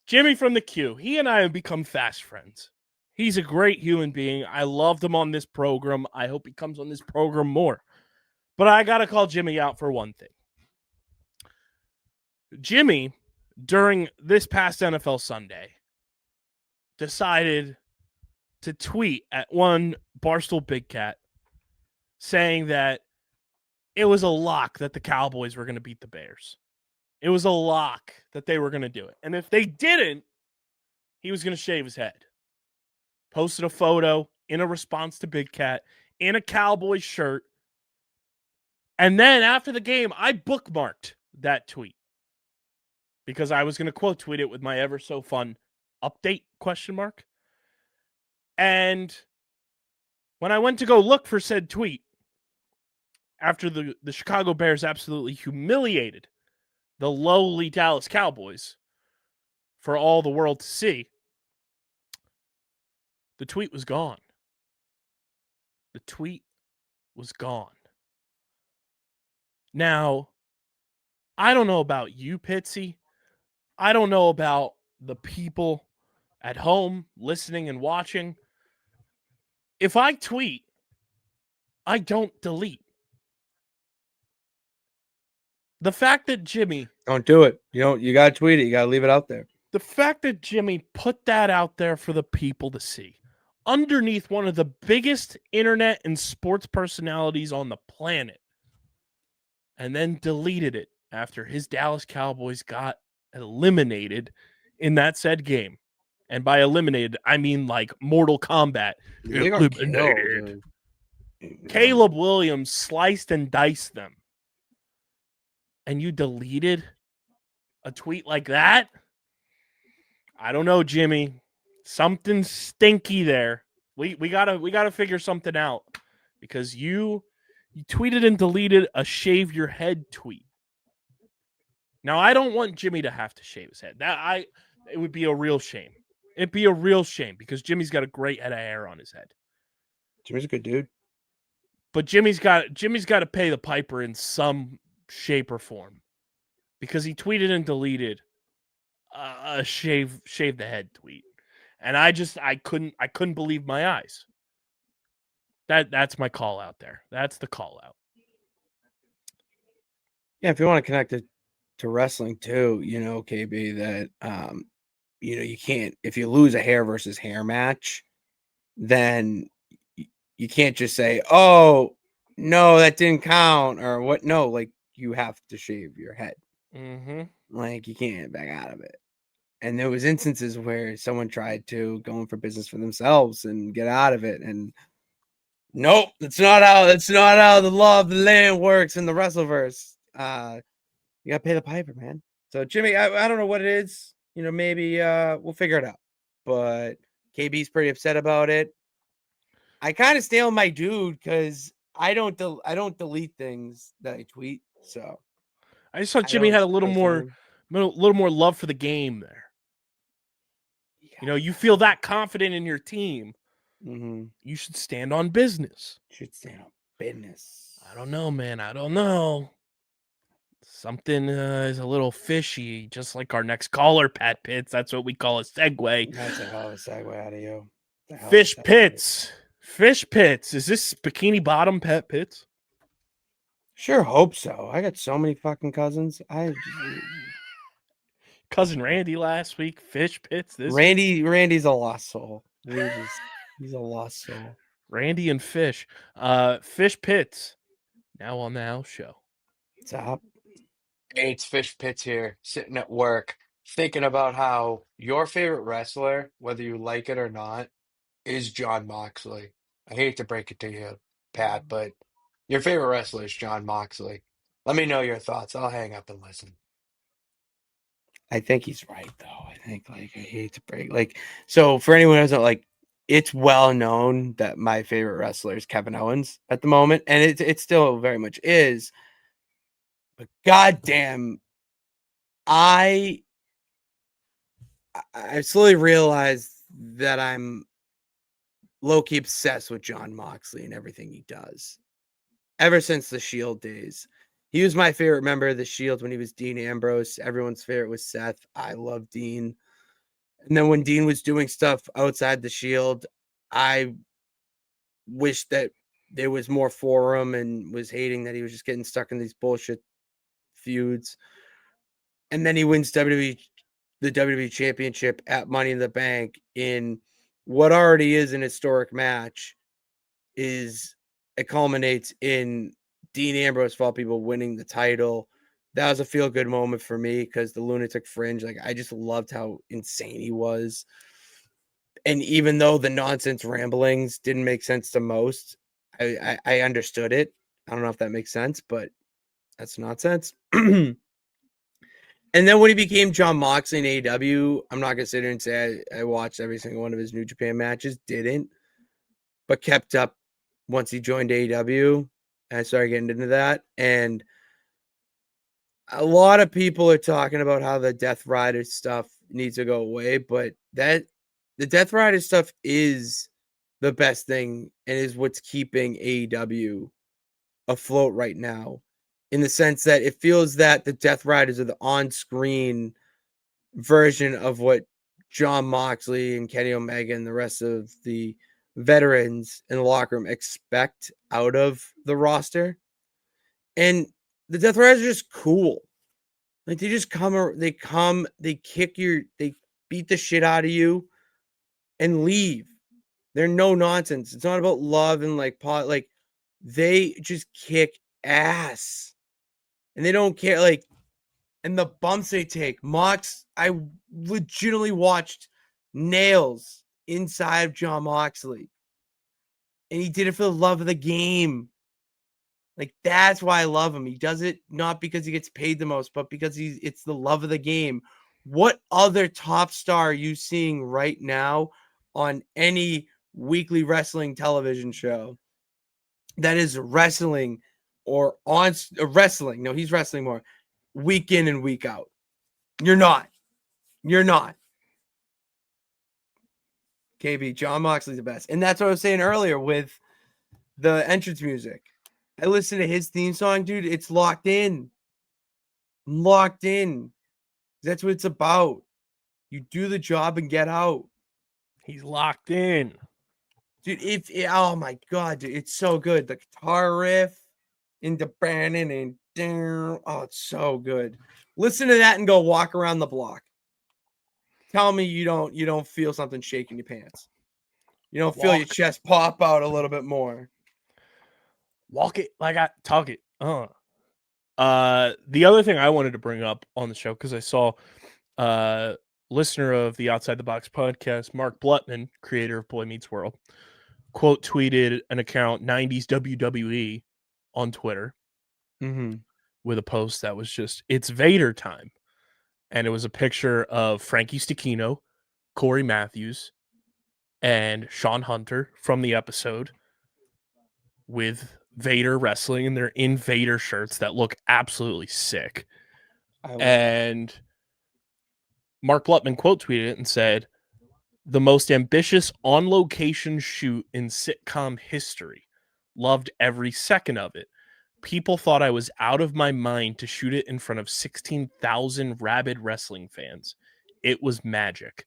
Jimmy from the Q. He and I have become fast friends. He's a great human being. I loved him on this program. I hope he comes on this program more. But I got to call Jimmy out for one thing. Jimmy, during this past NFL Sunday, decided to tweet at one Barstool Big Cat saying that it was a lock that the Cowboys were going to beat the Bears. It was a lock that they were going to do it. And if they didn't, he was going to shave his head. Posted a photo in a response to Big Cat in a Cowboys shirt. And then after the game, I bookmarked that tweet because I was going to quote tweet it with my ever so fun update ? And when I went to go look for said tweet, after the Chicago Bears absolutely humiliated the lowly Dallas Cowboys for all the world to see, The tweet was gone. The tweet was gone. Now, I don't know about you, Pitsy. I don't know about the people at home listening and watching. If I tweet, I don't delete. The fact that Jimmy, Don't do it. You got to tweet it. You got to leave it out there. the fact that Jimmy put that out there for the people to see, underneath one of the biggest internet and sports personalities on the planet, and then deleted it after his Dallas Cowboys got eliminated in that said game. And by eliminated, I mean like Mortal Kombat. They got Eliminated. killed. Caleb Williams sliced and diced them. And you deleted a tweet like that? I don't know, Jimmy. Something stinky there. We gotta figure something out, because you tweeted and deleted a shave your head tweet. Now, I don't want Jimmy to have to shave his head. It would be a real shame. It'd be a real shame, because Jimmy's got a great head of hair on his head. Jimmy's a good dude. But Jimmy's got to pay the piper in some shape or form, because he tweeted and deleted a shave the head tweet, and I couldn't believe my eyes. That's my call out there. That's the call out. Yeah, if you want to connect it to wrestling too, KB, that you can't, if you lose a hair versus hair match, then you can't just say, "Oh, no, that didn't count," or what. No, like, you have to shave your head. Mm-hmm. Like, you can't back out of it. And there was instances where someone tried to go in for business for themselves and get out of it, and nope, that's not how the law of the land works in the Wrestleverse. You gotta pay the piper, man. So Jimmy, I don't know what it is. Maybe we'll figure it out. But KB's pretty upset about it. I kind of stay on my dude, because I don't delete things that I tweet. So I just thought Jimmy had a little more love for the game there. You feel that confident in your team. Mm-hmm. You should stand on business. Should stand on business. I don't know, man. I don't know. Something is a little fishy, just like our next caller, Pat Pitts. That's what we call a segue. That's a hell of a segue out of you. Fish Pitts. Fish Pitts. Is this Bikini Bottom Pat Pitts? Sure hope so. I got so many fucking cousins. Cousin Randy last week. Fish Pitts. Randy's a lost soul. He's a lost soul. Randy and Fish. Fish Pitts. Now on the house show. What's up? Hey, it's Fish Pits here, sitting at work, thinking about how your favorite wrestler, whether you like it or not, is John Moxley. I hate to break it to you, Pat, but your favorite wrestler is John Moxley. Let me know your thoughts. I'll hang up and listen. I think he's right, though. I think, I hate to break, so for anyone who doesn't, it's well known that my favorite wrestler is Kevin Owens at the moment, and it still very much is. But goddamn, I slowly realized that I'm low-key obsessed with John Moxley and everything he does. Ever since the Shield days. He was my favorite member of the Shield when he was Dean Ambrose. Everyone's favorite was Seth. I love Dean. And then when Dean was doing stuff outside the Shield, I wished that there was more for him, and was hating that he was just getting stuck in these bullshit feuds. And then he wins the WWE Championship at Money in the Bank in what already is an historic match. It culminates in Dean Ambrose, of all people, winning the title. That was a feel-good moment for me, because the Lunatic Fringe, I just loved how insane he was. And even though the nonsense ramblings didn't make sense to most, I understood it. I don't know if that makes sense, but that's nonsense. And then when he became John Moxley in AEW, I'm not going to sit here and say I watched every single one of his New Japan matches. Didn't. But kept up once he joined AEW. I started getting into that. And a lot of people are talking about how the Death Rider stuff needs to go away. But that the Death Rider stuff is the best thing and is what's keeping AEW afloat right now, in the sense that it feels that the Death Riders are the on-screen version of what John Moxley and Kenny Omega and the rest of the veterans in the locker room expect out of the roster. And the Death Riders are just cool. Like, they just they kick they beat the shit out of you and leave. They're no nonsense. It's not about love and like they just kick ass. And they don't care, like, and the bumps they take. I legitimately watched nails inside of John Moxley. And he did it for the love of the game. Like, that's why I love him. He does it not because he gets paid the most, but because it's the love of the game. What other top star are you seeing right now on any weekly wrestling television show that is wrestling or on wrestling? No, he's wrestling more week in and week out. You're not. KB, John Moxley's the best. And that's what I was saying earlier with the entrance music. I listen to his theme song, dude. It's locked in. Locked in. That's what it's about. You do the job and get out. He's locked in. Dude, oh my God, dude, it's so good. The guitar riff into Brandon and down. Oh, it's so good. Listen to that and go walk around the block. Tell me you don't feel something shaking your pants. You don't feel your chest pop out a little bit more. Walk it like I talk it. The other thing I wanted to bring up on the show, because I saw listener of the Outside the Box podcast, Mark Blutman, creator of Boy Meets World, quote tweeted an account 90s WWE on Twitter with a post that was just, it's Vader time. And it was a picture of Frankie Stechino, Corey Matthews, and Sean Hunter from the episode with Vader wrestling, and they're in Vader shirts that look absolutely sick. And Mark Blutman quote tweeted it and said, "The most ambitious on-location shoot in sitcom history. Loved every second of it. People thought I was out of my mind to shoot it in front of 16,000 rabid wrestling fans. It was magic."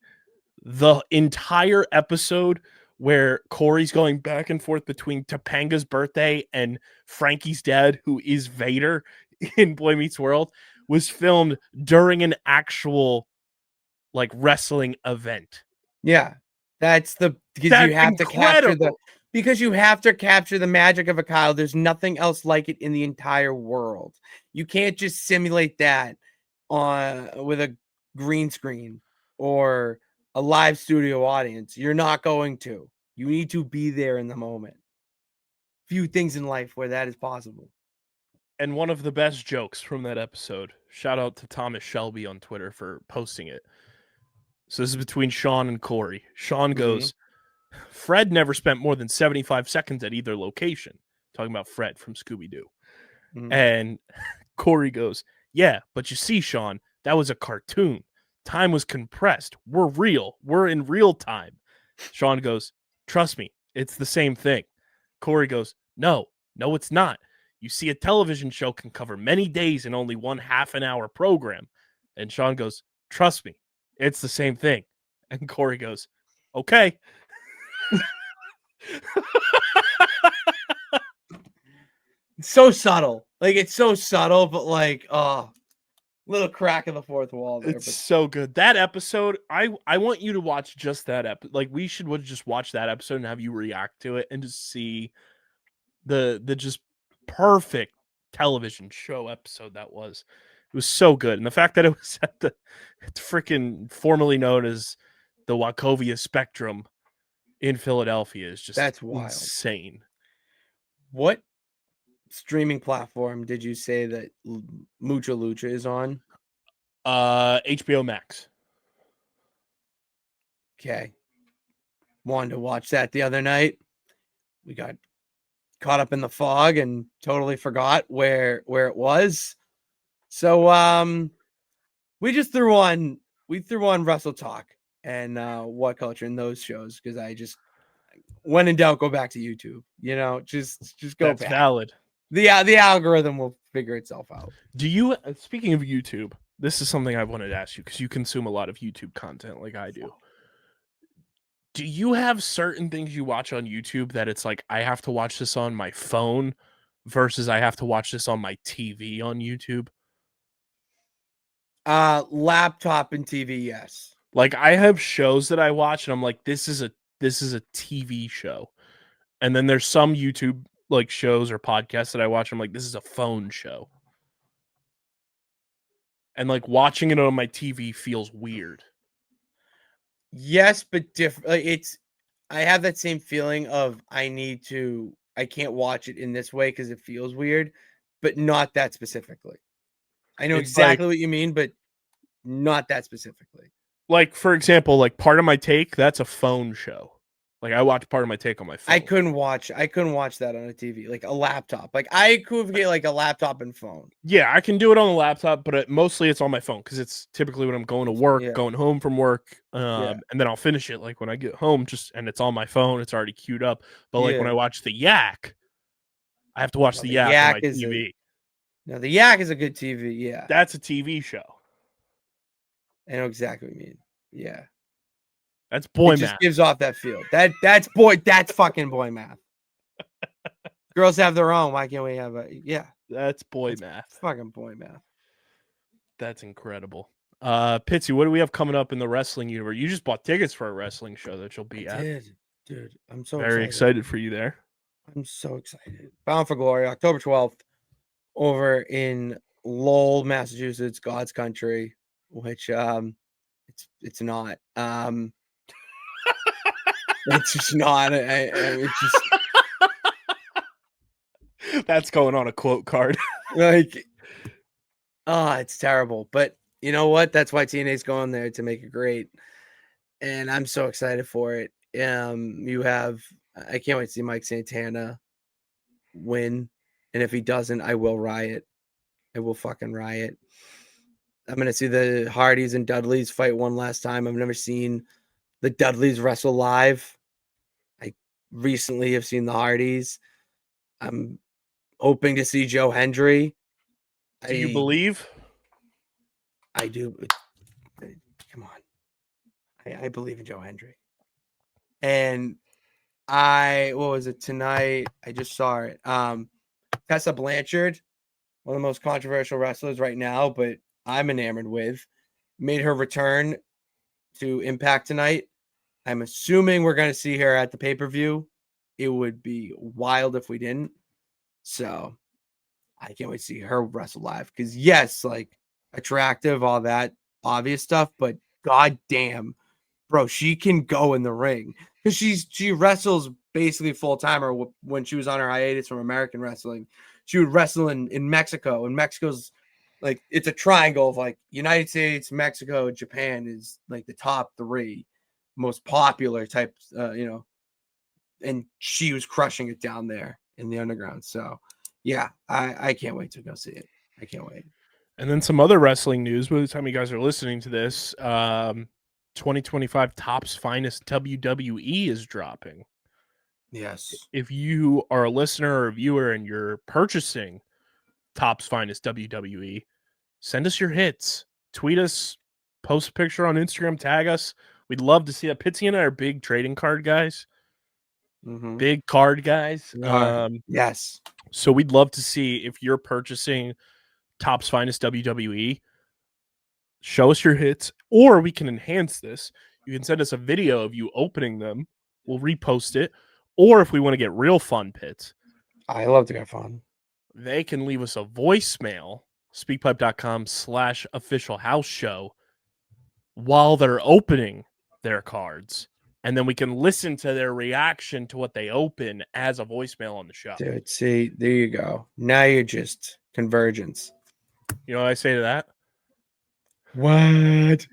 The entire episode where Corey's going back and forth between Topanga's birthday and Frankie's dad, who is Vader in Boy Meets World, was filmed during an actual like wrestling event. Yeah, because you have to capture the magic of a Kyle. There's nothing else like it in the entire world. You can't just simulate that with a green screen or a live studio audience. You're not going to. You need to be there in the moment. Few things in life where that is possible. And one of the best jokes from that episode, shout out to Thomas Shelby on Twitter for posting it. So this is between Sean and Corey. Sean goes, "Fred never spent more than 75 seconds at either location." Talking about Fred from Scooby-Doo. And Corey goes, "Yeah, but you see, Sean, that was a cartoon. Time was compressed. We're real. We're in real time." Sean goes, "Trust me, it's the same thing." Corey goes, No, it's not. You see, a television show can cover many days in only one half-an-hour program." And Sean goes, "Trust me, it's the same thing." And Corey goes, "Okay." So subtle. Like, it's so subtle, but like, little crack in the fourth wall there. It's so good. That episode, I want you to watch just that episode. Like, we should just watch that episode and have you react to it and just see the just perfect television show episode that was. It was so good. And the fact that it was at the freaking formerly known as the Wachovia Spectrum in Philadelphia is just that's wild. Insane. What streaming platform did you say that Mucha Lucha is on? HBO Max. Okay. Wanted to watch that the other night. We got caught up in the fog and totally forgot where it was. So we threw on Wrestle Talk and What Culture and those shows, because I just, when in doubt, go back to YouTube. Just go That's back. valid. The algorithm will figure itself out. Do you, speaking of YouTube, this is something I wanted to ask you because you consume a lot of YouTube content like I do. Do you have certain things you watch on YouTube that it's like, I have to watch this on my phone versus I have to watch this on my TV on YouTube? Laptop and TV, yes. Like I have shows that I watch and I'm like, this is a TV show. And then there's some YouTube like shows or podcasts that I watch. I'm like, this is a phone show. And like watching it on my TV feels weird. Yes, but different. Like, I have that same feeling of I can't watch it in this way because it feels weird, but not that specifically. I know It's exactly like- what you mean, but not that specifically. Like, for example, like Part of My Take, that's a phone show. Like I watch Part of My Take on my phone. I couldn't watch that on a TV, like a laptop. Like I could get like a laptop and phone. Yeah, I can do it on the laptop, but mostly it's on my phone because it's typically when I'm going to work, Yeah. going home from work, Yeah. and then I'll finish it like when I get home. And it's on my phone, it's already queued up. But like when I watch the Yak, I have to watch Well, the the Yak Yak on my is TV. Now the Yak is a good TV. Yeah, That's a TV show. I know exactly what you mean. Yeah, That's boy it math. just gives off that feel. That's fucking boy math. Girls have their own. Why can't we have a? Yeah, That's boy That's math. fucking boy math. That's incredible. Pitsy, what do we have coming up in the wrestling universe? You just bought tickets for a wrestling show that you'll be at. Dude. I'm so Very excited for you there. I'm so excited. Bound for Glory, October 12th, over in Lowell, Massachusetts, God's country, which it's not. It's just not. It's just That's going on a quote card. like, it's terrible. But you know what? That's why TNA's going there, to make it great. And I'm so excited for it. I can't wait to see Mike Santana win. And if he doesn't, I will riot. I will fucking riot. I'm going to see the Hardys and Dudleys fight one last time. I've never seen the Dudleys wrestle live. I recently have seen the Hardys. I'm hoping to see Joe Hendry. Do you believe? I do. Come on. I believe in Joe Hendry. And what was it tonight? I just saw it. Tessa Blanchard, one of the most controversial wrestlers right now, but I'm enamored with, made her return to Impact tonight. I'm assuming we're going to see her at the pay-per-view. It would be wild if we didn't. So I can't wait to see her wrestle live. Because yes, like attractive, all that obvious stuff, but goddamn, bro, she can go in the ring. Because she wrestles basically full-timer. When she was on her hiatus from American wrestling, she would wrestle in Mexico. And Mexico's like, it's a triangle of like United States, Mexico, Japan is like the top 3 most popular types, and she was crushing it down there in the underground. So yeah, I can't wait to go see it. I can't wait. And then some other wrestling news. By the time you guys are listening to this, 2025 Topps Finest WWE is dropping. Yes. If you are a listener or a viewer and you're purchasing Topps Finest WWE, send us your hits. Tweet us, post a picture on Instagram, tag us. We'd love to see that. Pitsy and I are big trading card guys. Mm-hmm. Big card guys. Yes. So we'd love to see if you're purchasing Topps Finest WWE, show us your hits, or we can enhance this. You can send us a video of you opening them. We'll repost it. Or if we want to get real fun, Pits, I love to get fun. they can leave us a voicemail, speakpipe.com/official house show, while they're opening their cards. And then we can listen to their reaction to what they open as a voicemail on the show. Dude, see, there you go. Now you're just convergence. You know what I say to that? What?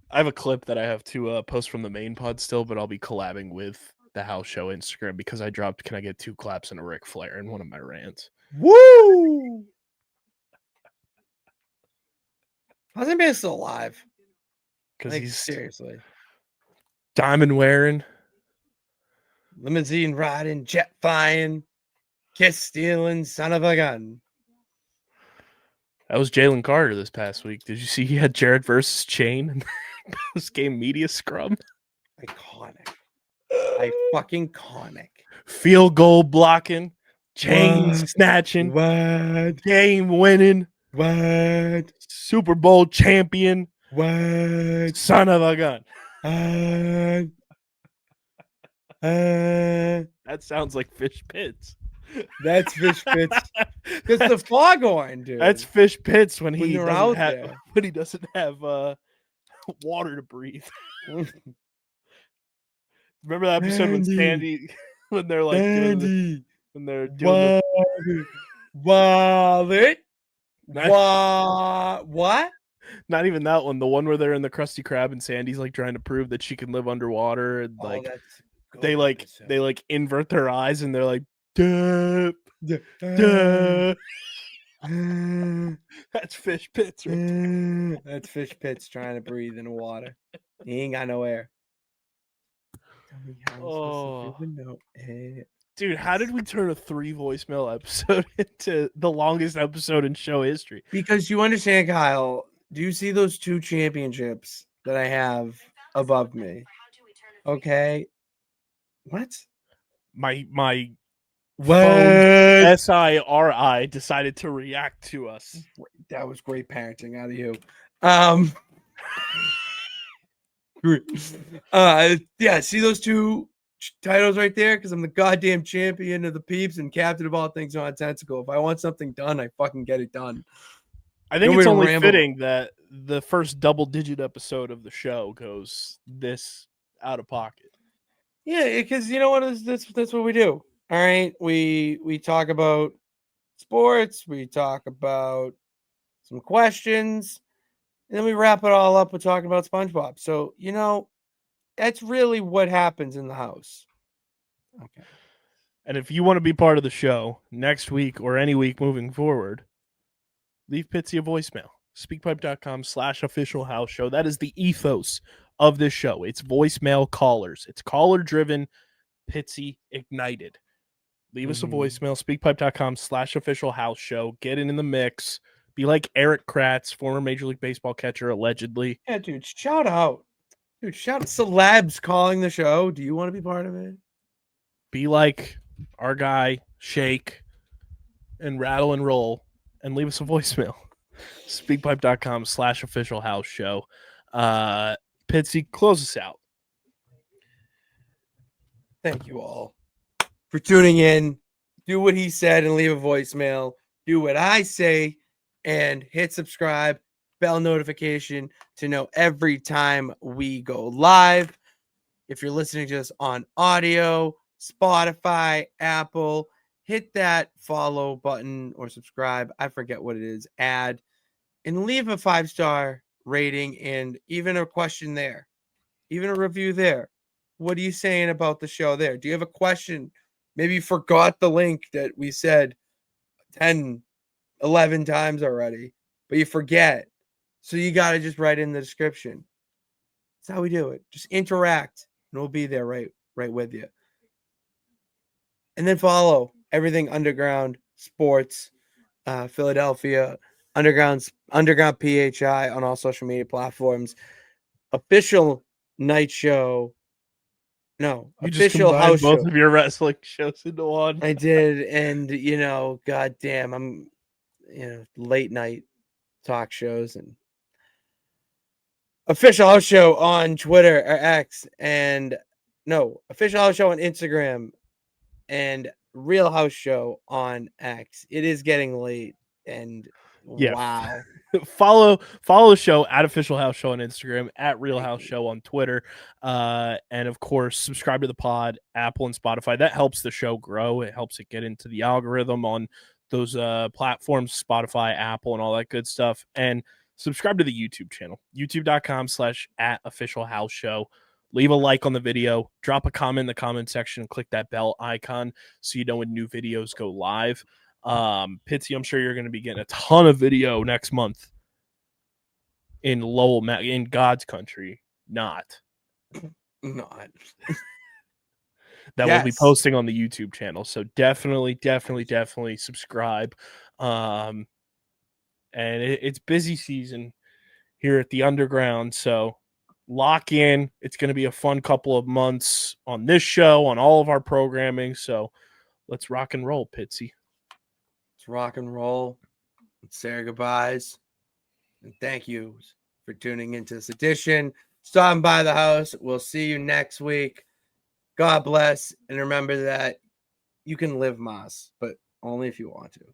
I have a clip that I have to post from the main pod still, but I'll be collabing with the house show Instagram because I dropped "Can I get 2 claps and a Ric Flair" in one of my rants. Woo! How's that man still alive? Because Like, he's seriously. diamond wearing. Limousine riding, jet flying, kiss stealing, son of a gun. That was Jalen Carter this past week. Did you see he had Jared versus Chain in the post-game media scrum? Iconic. I fucking conic. Field goal blocking, chain What? snatching, What? game winning, What? Super Bowl champion, What? son of a gun. That sounds like Fish Pits. That's Fish Pits. It's the foghorn, dude. That's Fish Pits when he you're doesn't out have there. when he doesn't have water to breathe. Remember that episode when Sandy. Sandy when they're like Sandy. when they're doing Wallet. Not- What? not even that one, the one where they're in the Krusty Krab and Sandy's like trying to prove that she can live underwater and like that's a they good like episode. they like invert their eyes and they're like duh, duh. That's Fish Pits right? That's Fish Pits trying to breathe in the water. He ain't got no air. Tell me how I'm supposed to do no air. Dude, how did we turn a 3 voicemail episode into the longest episode in show history? Because you understand, Kyle, do you see those 2 championships that I have above me? Okay. What? My What? phone SIRI decided to react to us. That was great parenting out of you. Yeah, see those 2 titles right there? Because I'm the goddamn champion of the peeps and captain of all things nonsensical. If I want something done, I fucking get it done. I think You want it's me to only ramble? fitting that the first double-digit episode of the show goes this out of pocket. Yeah, because you know what is that's what we do. All right, we talk about sports, we talk about some questions, and then we wrap it all up with talking about SpongeBob. So that's really what happens in the house. Okay. And if you want to be part of the show next week or any week moving forward, leave Pitsy a voicemail. Speakpipe.com/official house show. That is the ethos of this show. It's voicemail callers. It's caller driven, Pitsy ignited. Leave us a voicemail. Speakpipe.com/official house show. Get in the mix. Be like Eric Kratz, former Major League Baseball catcher, allegedly. Yeah, dude, shout out. Dude, shout out celebs calling the show. Do you want to be part of it? Be like our guy, Shake, and rattle and roll, and leave us a voicemail. Speakpipe.com/official house show. Pitsy, close us out. Thank you all for tuning in. Do what he said and leave a voicemail. Do what I say and hit subscribe, bell notification to know every time we go live. If you're listening to us on audio, Spotify, Apple, hit that follow button or subscribe. I forget what it is. Add and leave a 5-star rating and even a question there, even a review there. What are you saying about the show there? Do you have a question? Maybe you forgot the link that we said 10, 11 times already, but you forget. So you got to just write in the description. That's how we do it. Just interact and we'll be there right with you. And then follow everything Underground Sports, Philadelphia, Underground PHI on all social media platforms. Official night show. No, You just official combined house both show. of your wrestling shows into one. I did, and goddamn, I'm late night talk shows and official house show on Twitter or X, and no, official house show on Instagram, and real house show on X. It is getting late, and Yeah. wow. follow the show at Official House Show on Instagram, at Real Thank House you. Show on Twitter, and of course subscribe to the pod, Apple and Spotify. That helps the show grow. It helps it get into the algorithm on those platforms, Spotify, Apple, and all that good stuff. And subscribe to the YouTube channel, youtube.com/@Official House Show. Leave a like on the video, drop a comment in the comment section, and click that bell icon so you know when new videos go live. Pitsy, I'm sure you're going to be getting a ton of video next month in Lowell, in God's country, not. That we'll be posting on the YouTube channel. So definitely subscribe. And it's busy season here at the Underground. So lock in. It's going to be a fun couple of months on this show, on all of our programming. So let's rock and roll, Pitsy. Let's rock and roll. Let's say our goodbyes. And thank you for tuning into this edition. Stopping by the house. We'll see you next week. God bless. And remember that you can live Moss, but only if you want to.